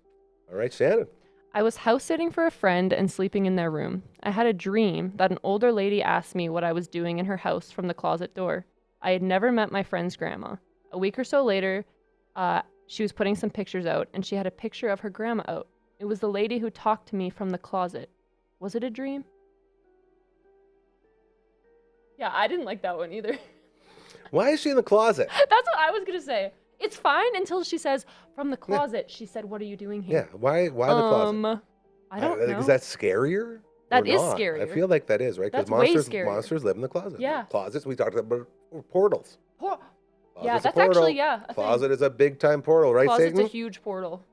All right, Shannon. I was house sitting for a friend and sleeping in their room. I had a dream that an older lady asked me what I was doing in her house from the closet door. I had never met my friend's grandma. A week or so later, she was putting some pictures out, and she had a picture of her grandma out. It was the lady who talked to me from the closet. Was it a dream? Yeah, I didn't like that one either. Why is she in the closet? That's what I was going to say. It's fine until she says, from the closet. Yeah. She said, what are you doing here? Yeah, why the closet? I don't know. Is that scarier? That is scarier. I feel like that is, right? That's way scarier. Monsters live in the closet. Yeah. Closets, we talked about portals. Yeah, that's actually, a Closet is a big time portal, right, Closet's Satan? a huge portal.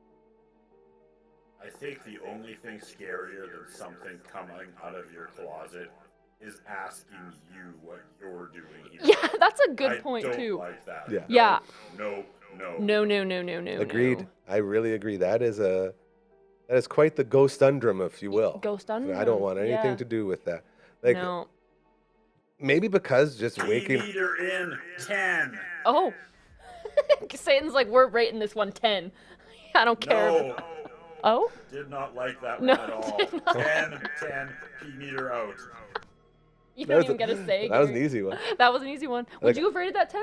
I think the only thing scarier than something coming out of your closet is asking you what you're doing here. Yeah, that's a good point, too. I don't like that. Yeah. Yeah. No. Agreed. No. I really agree. That is quite the ghostundrum, if you will. Ghostundrum. I don't want anything to do with that. Like, no. Maybe because just waking. Meter in 10. Oh. Satan's like, we're rating this one 10. I don't care. No. Oh? Did not like that one at all. 10, P meter out. You don't even get a say. That was an easy one. That was an easy one. Would you have rated that 10?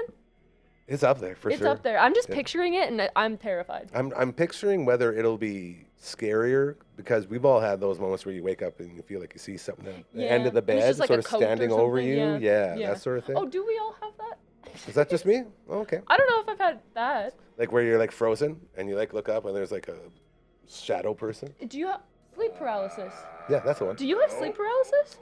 It's up there for sure. It's up there. I'm just picturing it, and I'm terrified. I'm picturing whether it'll be scarier because we've all had those moments where you wake up and you feel like you see something at the end of the And it's bed, just like sort a of coat or standing over something, you. yeah. That sort of thing. Oh, do we all have that? Is that just me? Oh, okay. I don't know if I've had that. Like where you're like frozen and you like look up and there's like a shadow person. Do you have sleep paralysis? Yeah, that's the one. Do you have sleep paralysis?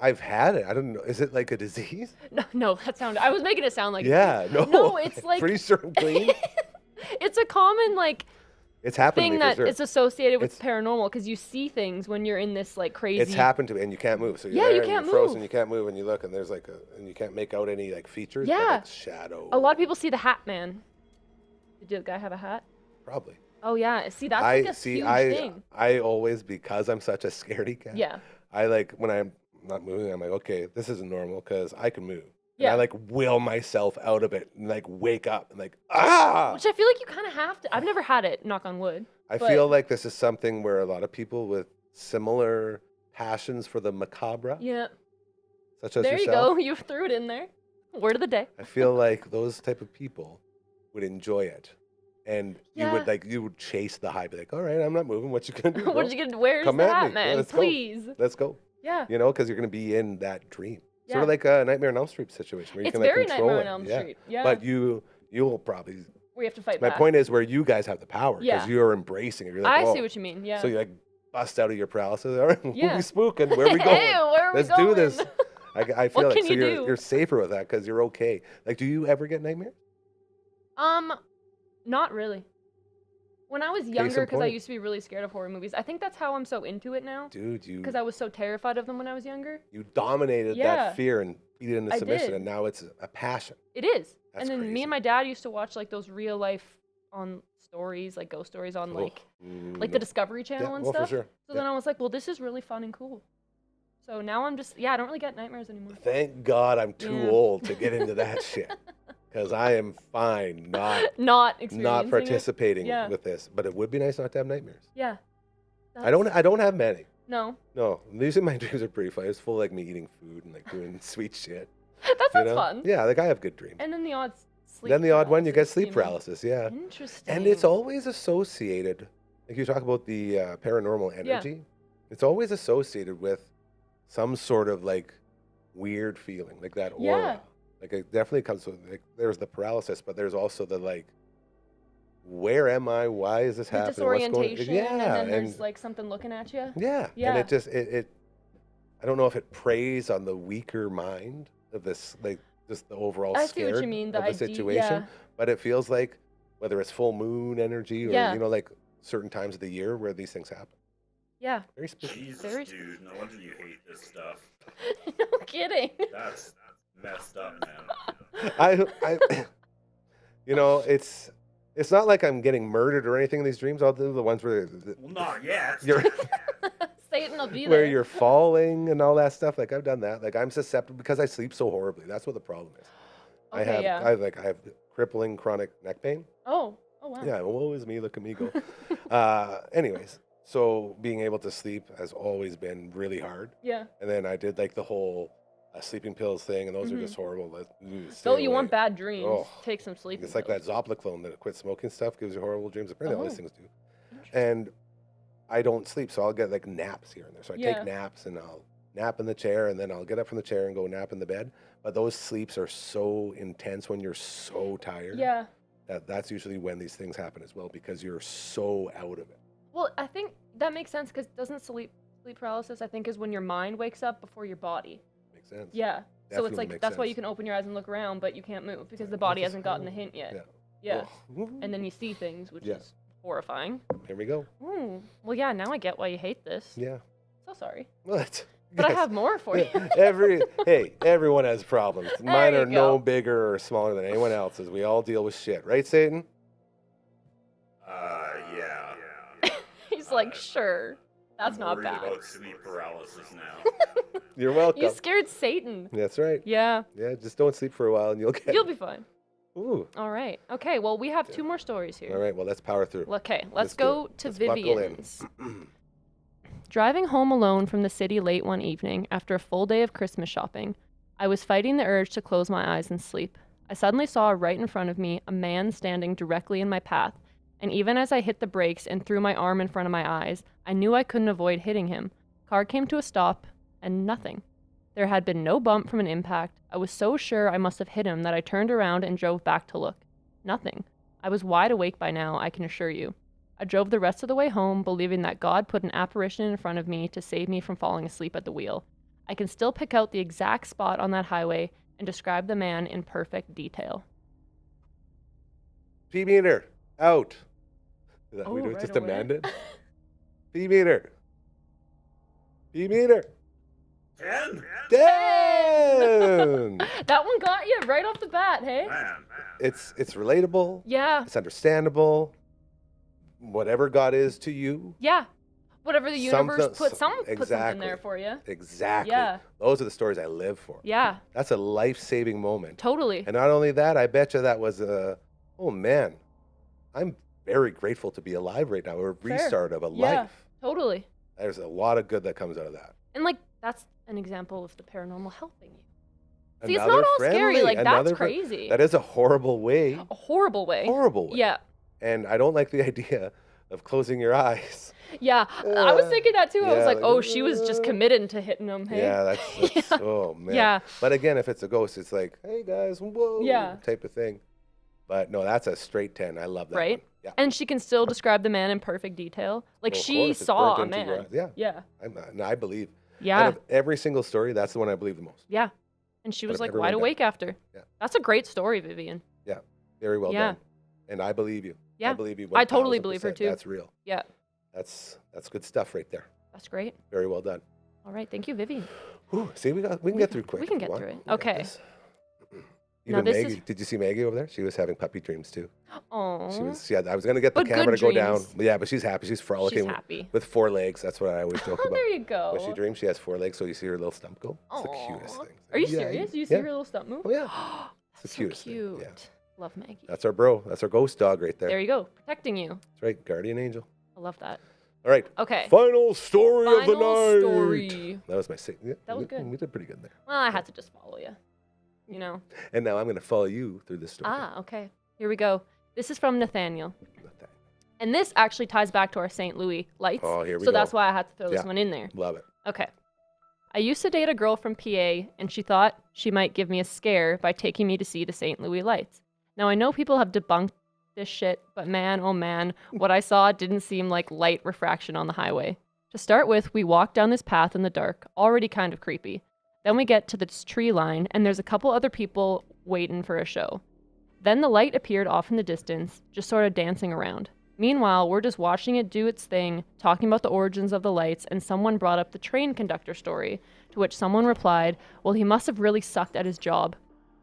I've had it. I don't know. Is it like a disease? No, that sounded. I was making it sound like. Yeah, no. No, it's like. Pretty sure I'm clean. It's a common like It's happened to thing me that for sure. is associated with paranormal because you see things when you're in this like crazy. It's happened to me and you can't move. So you're Yeah, there you and can't you're frozen, move. you can't move and you look and there's like and you can't make out any like features. But Yeah. like shadow. A lot of people see the Hat Man. Did the guy have a hat? Probably. Oh yeah. See, that's like a huge thing. I always, because I'm such a scaredy cat. Yeah. I like when I'm not moving, I'm like, okay, this isn't normal because I can move. And Yeah. I like will myself out of it and like wake up and like, ah! Which I feel like you kind of have to. I've never had it, knock on wood. I but- feel like this is something where a lot of people with similar passions for the macabre, Yeah. such as There you yourself, go. You threw it in there. Word of the day. I feel like those type of people would enjoy it. And you Yeah. would chase the high, be like, all right, I'm not moving. What you gonna do? What bro? did you get? Where's Come the at Hat me. Man? Let's go. Please. Let's go. Yeah. You know, because you're gonna be in that dream. Yeah. Sort of like a Nightmare on Elm Street situation where you It's can like very control Nightmare it. on Elm Yeah. Street. Yeah. But you'll probably. We have to fight My back. point is where you guys have the power because Yeah. you're embracing it. You're like, I "Whoa." see what you mean. Yeah. So you like bust out of your paralysis. All right, we'll Yeah. be spooking. Where are we going? Hey, where are we Let's do going? this. I feel What like can so you do? you're safer with that because you're okay. Like, do you ever get nightmares? Not really. When I was in younger, because I point. used to be really scared of horror movies. I think that's how I'm so into it now. Dude, you Because I was so terrified of them when I was younger. you dominated Yeah. that fear and beat it into I submission, did. and now it's a passion. It is. That's and then me crazy. and my dad used to watch like those real life on stories, like ghost stories on Oh, like the Discovery Channel yeah, and well, for stuff. sure. So Yeah. then I was like, well, this is really fun and cool. So now I'm just I don't really get nightmares anymore. Thank God I'm too Yeah. old to get into that shit. Because I am fine not Not experiencing not it. participating Yeah. with this. But it would be nice not to have nightmares. Yeah. I don't have many. No. No. Usually my dreams are pretty fun. It's full of like me eating food and like doing sweet shit. That You sounds know? fun. Yeah, like I have good dreams. And then the odd sleep Then the odd one you get sleep know? paralysis, yeah. Interesting. And it's always associated, like you talk about the paranormal energy, it's always associated with some sort of like weird feeling, like that aura. Yeah. Like it definitely comes with, like, there's the paralysis, but there's also the like, where am I? Why is this the happening? What's going disorientation, Yeah. and then and, there's like something looking at you. yeah. Yeah. And it just, I don't know if it preys on the weaker mind of this, like just the overall I see what you scared mean, of the the idea- situation. yeah. But it feels like whether it's full moon energy or, Yeah. you know, like certain times of the year where these things happen. Yeah. Very spooky. Jesus, Very dude, no wonder you hate this stuff. No kidding. That's messed up, man. I you know, it's not like I'm getting murdered or anything in these dreams. I'll do the ones where Well, not yet. you're Satan will be where there. you're falling and all that stuff. Like I've done that. Like I'm susceptible because I sleep so horribly. That's what the problem is. Okay, I have crippling chronic neck pain. Oh wow. Yeah, woe is me, look at me go. Anyways, so being able to sleep has always been really hard. Yeah. And then I did like the whole sleeping pills thing, and those are just horrible. Stay So you away. want bad dreams? Oh, Take some sleep. It's like that Zopiclone that quit smoking stuff gives you horrible dreams. Apparently all these Oh. things do. And I don't sleep, so I'll get like naps here and there. So I Yeah. take naps and I'll nap in the chair, and then I'll get up from the chair and go nap in the bed. But those sleeps are so intense when you're so tired. Yeah. That's usually when these things happen as well, because you're so out of it. Well, I think that makes sense because doesn't sleep paralysis, I think, is when your mind wakes up before your body. Makes sense. Yeah. So Definitely it's like makes that's why you sense. can open your eyes and look around, but you can't move because the Like, body what is hasn't gotten the going hint yet. Yeah. Yeah. Oh. And then you see things, which Yeah. is horrifying. Here we go. Ooh. Well, yeah. Now I get why you hate this. Yeah. So sorry. What? But I Yes. have more for you. Everyone has problems. Mine you are no go. bigger or smaller than anyone else's. We all deal with shit, right, Satan? Yeah. He's like, sure. That's I'm not worried bad. about sleep paralysis now. You're welcome. You scared Satan. That's right. Yeah. Yeah, just don't sleep for a while and you'll get. You'll be fine. Ooh. All right. Okay. Well, we have 2 more stories here. All right. Well, let's power through. Okay. Let's Let's do go it. to Let's buckle in. Vivian's. Driving home alone from the city late one evening after a full day of Christmas shopping, I was fighting the urge to close my eyes and sleep. I suddenly saw right in front of me a man standing directly in my path and even as I hit the brakes and threw my arm in front of my eyes, I knew I couldn't avoid hitting him. Car came to a stop, and nothing. There had been no bump from an impact. I was so sure I must have hit him that I turned around and drove back to look. Nothing. I was wide awake by now, I can assure you. I drove the rest of the way home, believing that God put an apparition in front of me to save me from falling asleep at the wheel. I can still pick out the exact spot on that highway and describe the man in perfect detail. P-meter, out. Is that Oh, we do right just away. demanded? P-meter. P-meter. 10? 10! That one got you right off the bat, hey? Man. It's relatable. Yeah. It's understandable. Whatever God is to you. Yeah. Whatever the universe Something- put something exactly. there for you. Exactly. Yeah. Those are the stories I live for. Yeah, That's a life-saving moment. totally. And not only that, I bet you that was oh man, I'm very grateful to be alive right now. A restart of a Yeah. life. Totally. There's a lot of good that comes out of that. And like that's an example of the paranormal helping you. See, it's Another not all scary. friendly, Like that's another crazy. That is a horrible way. A horrible way. Horrible way. Yeah. And I don't like the idea of closing your eyes. Yeah. I was thinking that too. I was Yeah, like, like, oh, she was just committed to hitting him. Hey. Yeah, that's Yeah. oh man. Yeah. But again, if it's a ghost, it's like, hey guys, whoa, Yeah. type of thing. But no, that's a straight 10. I love that. Right? one. Yeah. And she can still describe the man in perfect detail. Like Well, of she course, it's saw a burnt into your man. eyes. Yeah. Yeah. I believe. Yeah. Out of every single story, that's the one I believe the most. Yeah. And she Out was of like everyone wide done. awake after. Yeah. That's a great story, Vivian. Very well Yeah. done. And I believe you. Yeah. I believe you. I totally 1000%. believe her, too. That's real. Yeah. That's good stuff right there. That's great. Very well done. All right. Thank you, Vivian. Whew, see, we can get through quick. we can if you get want. through it. We got Okay. this. Now Even this Maggie. is- Did you see Maggie over there? She was having puppy dreams too. Oh. She was. Yeah, I was gonna get the But good camera to go down. dreams. But yeah, but she's happy. She's frolicking She's happy. with 4 legs. That's what I always joke Oh, about. there you go. When she dreams, she has 4 legs, so you see her little stump go. It's the Aw. cutest thing. Are you Yeah, serious? Do you see yeah. her little stump move? Oh yeah. That's the so cutest thing, cute. yeah. Love Maggie. That's our bro. That's our ghost dog right there. There you go. Protecting you. That's right, guardian angel. I love that. All right. Okay. Final story of the Final night. story. That was my yeah, That was we- good. We did pretty good there. Well, I had to just follow you. You know. And now I'm going to follow you through this story. Ah, okay. Here we go. This is from Nathaniel. Not that. And this actually ties back to our St. Louis lights. Oh, here we so go. that's why I had to throw this Yeah. one in there. Love it. Okay. I used to date a girl from PA, and she thought she might give me a scare by taking me to see the St. Louis lights. Now, I know people have debunked this shit, but man, oh man, what I saw didn't seem like light refraction on the highway. To start with, we walk down this path in the dark, already kind of creepy. Then we get to this tree line, and there's a couple other people waiting for a show. Then the light appeared off in the distance, just sort of dancing around. Meanwhile, we're just watching it do its thing, talking about the origins of the lights, and someone brought up the train conductor story, to which someone replied, well, he must have really sucked at his job.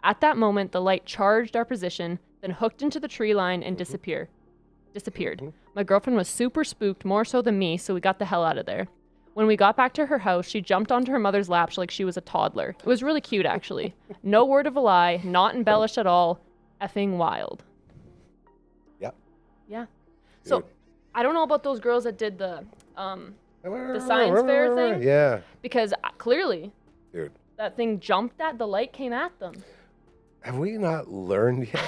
At that moment, the light charged our position, then hooked into the tree line and disappeared. My girlfriend was super spooked, more so than me, so we got the hell out of there. When we got back to her house, she jumped onto her mother's lap like she was a toddler. It was really cute, actually. No word of a lie, not embellished at all. Effing wild. Yep. Yeah. So, Dude. I don't know about those girls that did the science fair thing. Yeah. Because clearly, Dude, that thing jumped the light came at them. have we not learned yet?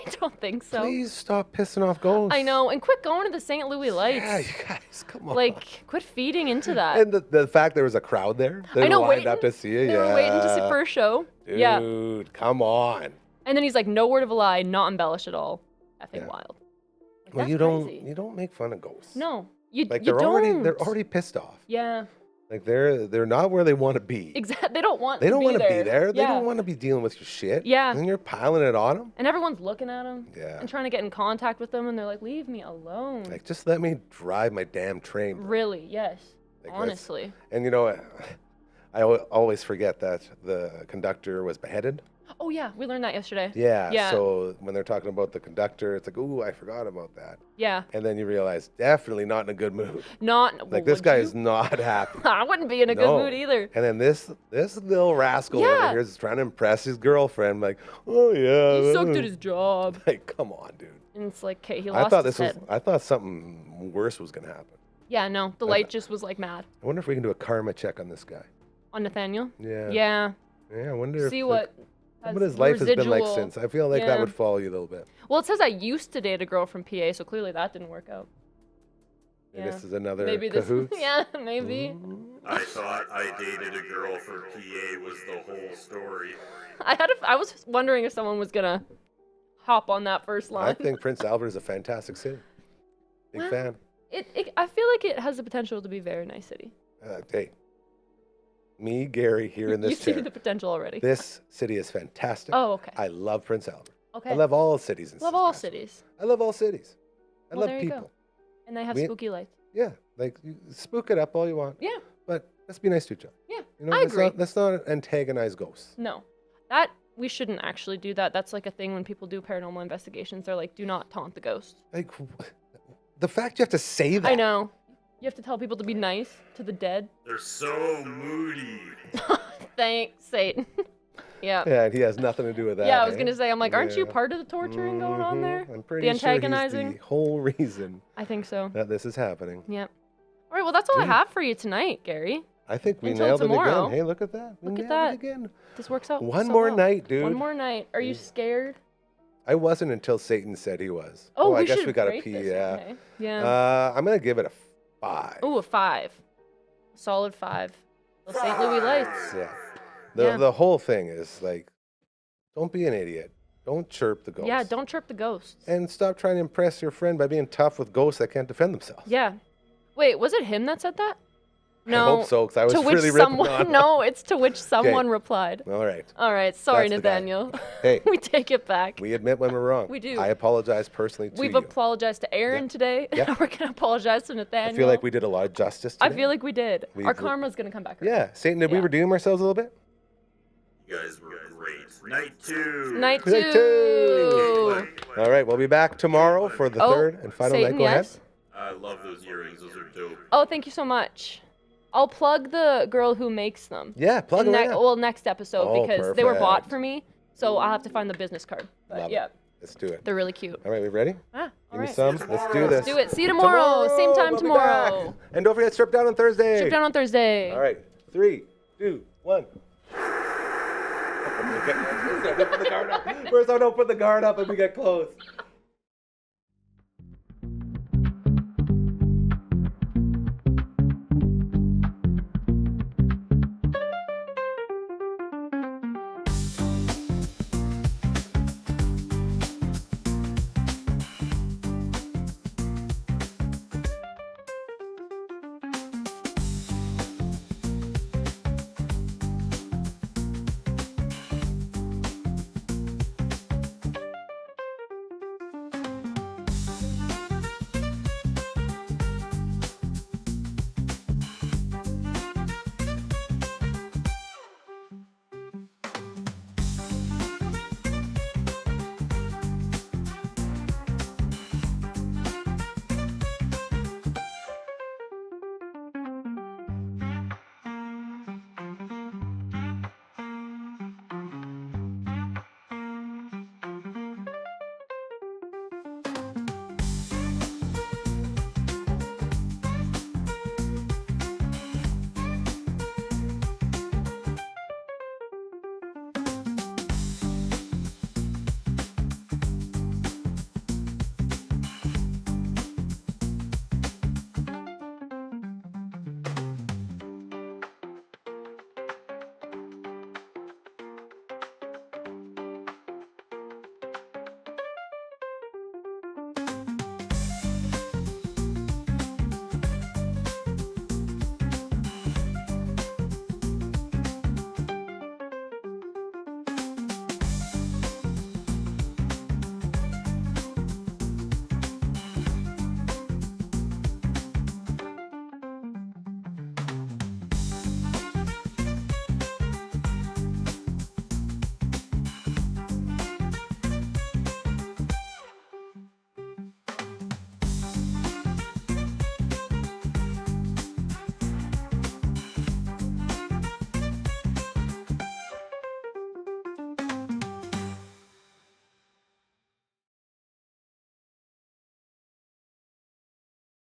I don't think so. Please stop pissing off ghosts. I know, and quit going to the St. Louis lights. Yeah, you guys, come on. Like, quit feeding into that. And the fact there was a crowd there. They I know, lined up waiting. to see you. They were waiting to see for a show. Dude, Yeah. come on. And then he's like, no word of a lie, not embellished at all. Effing Yeah. wild. Like, Well, that's you crazy. don't make fun of ghosts. No, you Like you they're don't. already pissed off. Yeah, Like they're not where they want to be. exactly. They don't want. They don't want to be there. They Yeah. don't want to be dealing with your shit. Yeah. And you're piling it on them. And everyone's looking at them. Yeah. And trying to get in contact with them, and they're like, "Leave me alone." Like just let me drive my damn train. bro. Really? Yes. Like, that's- Honestly. And you know, I always forget that the conductor was beheaded. Oh yeah, we learned that yesterday. Yeah. Yeah. So when they're talking about the conductor, it's like, ooh, I forgot about that. Yeah. And then you realize, definitely not in a good mood. Not. Like well, this would guy you? is not happy. I wouldn't be in a good No. mood either. And then this little rascal Yeah. over here is trying to impress his girlfriend. Like, oh yeah. He sucked at his job. Like, come on, dude. And it's like, okay, he lost I thought his this was. head. I thought something worse was gonna happen. Yeah, no, the light just was like mad. I wonder if we can do a karma check on this guy. On Nathaniel? Yeah. Yeah. Yeah. I wonder. See if what What his life has been like residual- since. I feel like that Yeah. would follow you a little bit. Well, it says I used to date a girl from PA, so clearly that didn't work out. And Yeah. this is another Maybe this. cahoots. Yeah, maybe. I thought I dated a girl from PA was the whole story. I was wondering if someone was gonna hop on that first line. I think Prince Albert is a fantastic city. Big Well, fan. I feel like it has the potential to be a very nice city. Hey, me, Gary, here in You this see chair. the potential already. This city is fantastic. Oh, okay. I love Prince Albert. Okay. I love all cities in Love all Saskatchewan. cities. I love all cities. I Well, love there you go. people. And they have We- spooky lights. Yeah, like you spook it up all you want, Yeah. but let's be nice to each other. Yeah. You know, I agree. Let's not antagonize ghosts. No. That we shouldn't actually do that. That's like a thing when people do paranormal investigations. They're like, do not taunt the ghost. Like the fact you have to say that. I know. You have to tell people to be nice to the dead. They're so moody. Thanks, Satan. Yeah. Yeah, and he has nothing to do with that. Yeah, I was eh? gonna say, I'm like, aren't you Yeah. part of the torturing going on Mhm. there? I'm pretty The sure he's antagonizing? the whole reason I think so. that this is happening. Yep. All right, well, that's all I Dude. have for you tonight, Gary. I think we Until nailed tomorrow. it again. Hey, look at that. We Look at nailed that. it again. This works out One so more well. night, dude. One more night. Are you scared? I wasn't until Satan said he was. Oh, I we guess should we gotta rate pee. this, Yeah. okay. Yeah. I'm gonna give it a 5. Ooh, a 5. Solid 5. The St. Louis Lights. Yeah. Yeah. The whole thing is like, don't be an idiot. Don't chirp the ghosts. Yeah, don't chirp the ghosts. And stop trying to impress your friend by being tough with ghosts that can't defend themselves. Yeah. Wait, was it him that said that? No. I hope so, because I was to which really ripping someone on him. no, it's to which someone replied. All right. All right, sorry, That's the guy. Nathaniel. Hey, We take it back. we admit when we're wrong. We do. I apologize personally to We've you. apologized to Aaron Yeah. today. Yeah. We're gonna apologize to Nathaniel. I feel like we did a lot of justice I today. feel like we did. We Our did- karma's gonna come back around. Yeah. Satan, did we Yeah. redeem ourselves a little bit? You guys were great. Night 2. Night Night 2. two. All right. We'll be back tomorrow for the Oh, third and final Satan, night. Go yes? I love those earrings. Those are dope. Oh, thank you so much. I'll plug the girl who makes them. ahead. Yeah. Plug it right now. Well, next episode Oh, because they were bought perfect. for me, so I'll have to find the business card. But Love it. yeah, Let's do it. they're really cute. All right. We ready? Ah, all Give me right. some. Let's do this. Do it. See you tomorrow. Same time We'll be back. tomorrow. And don't forget, strip down on Thursday. Strip down on Thursday. All right. 3, 2, 1. We're so open the guard up and we get close.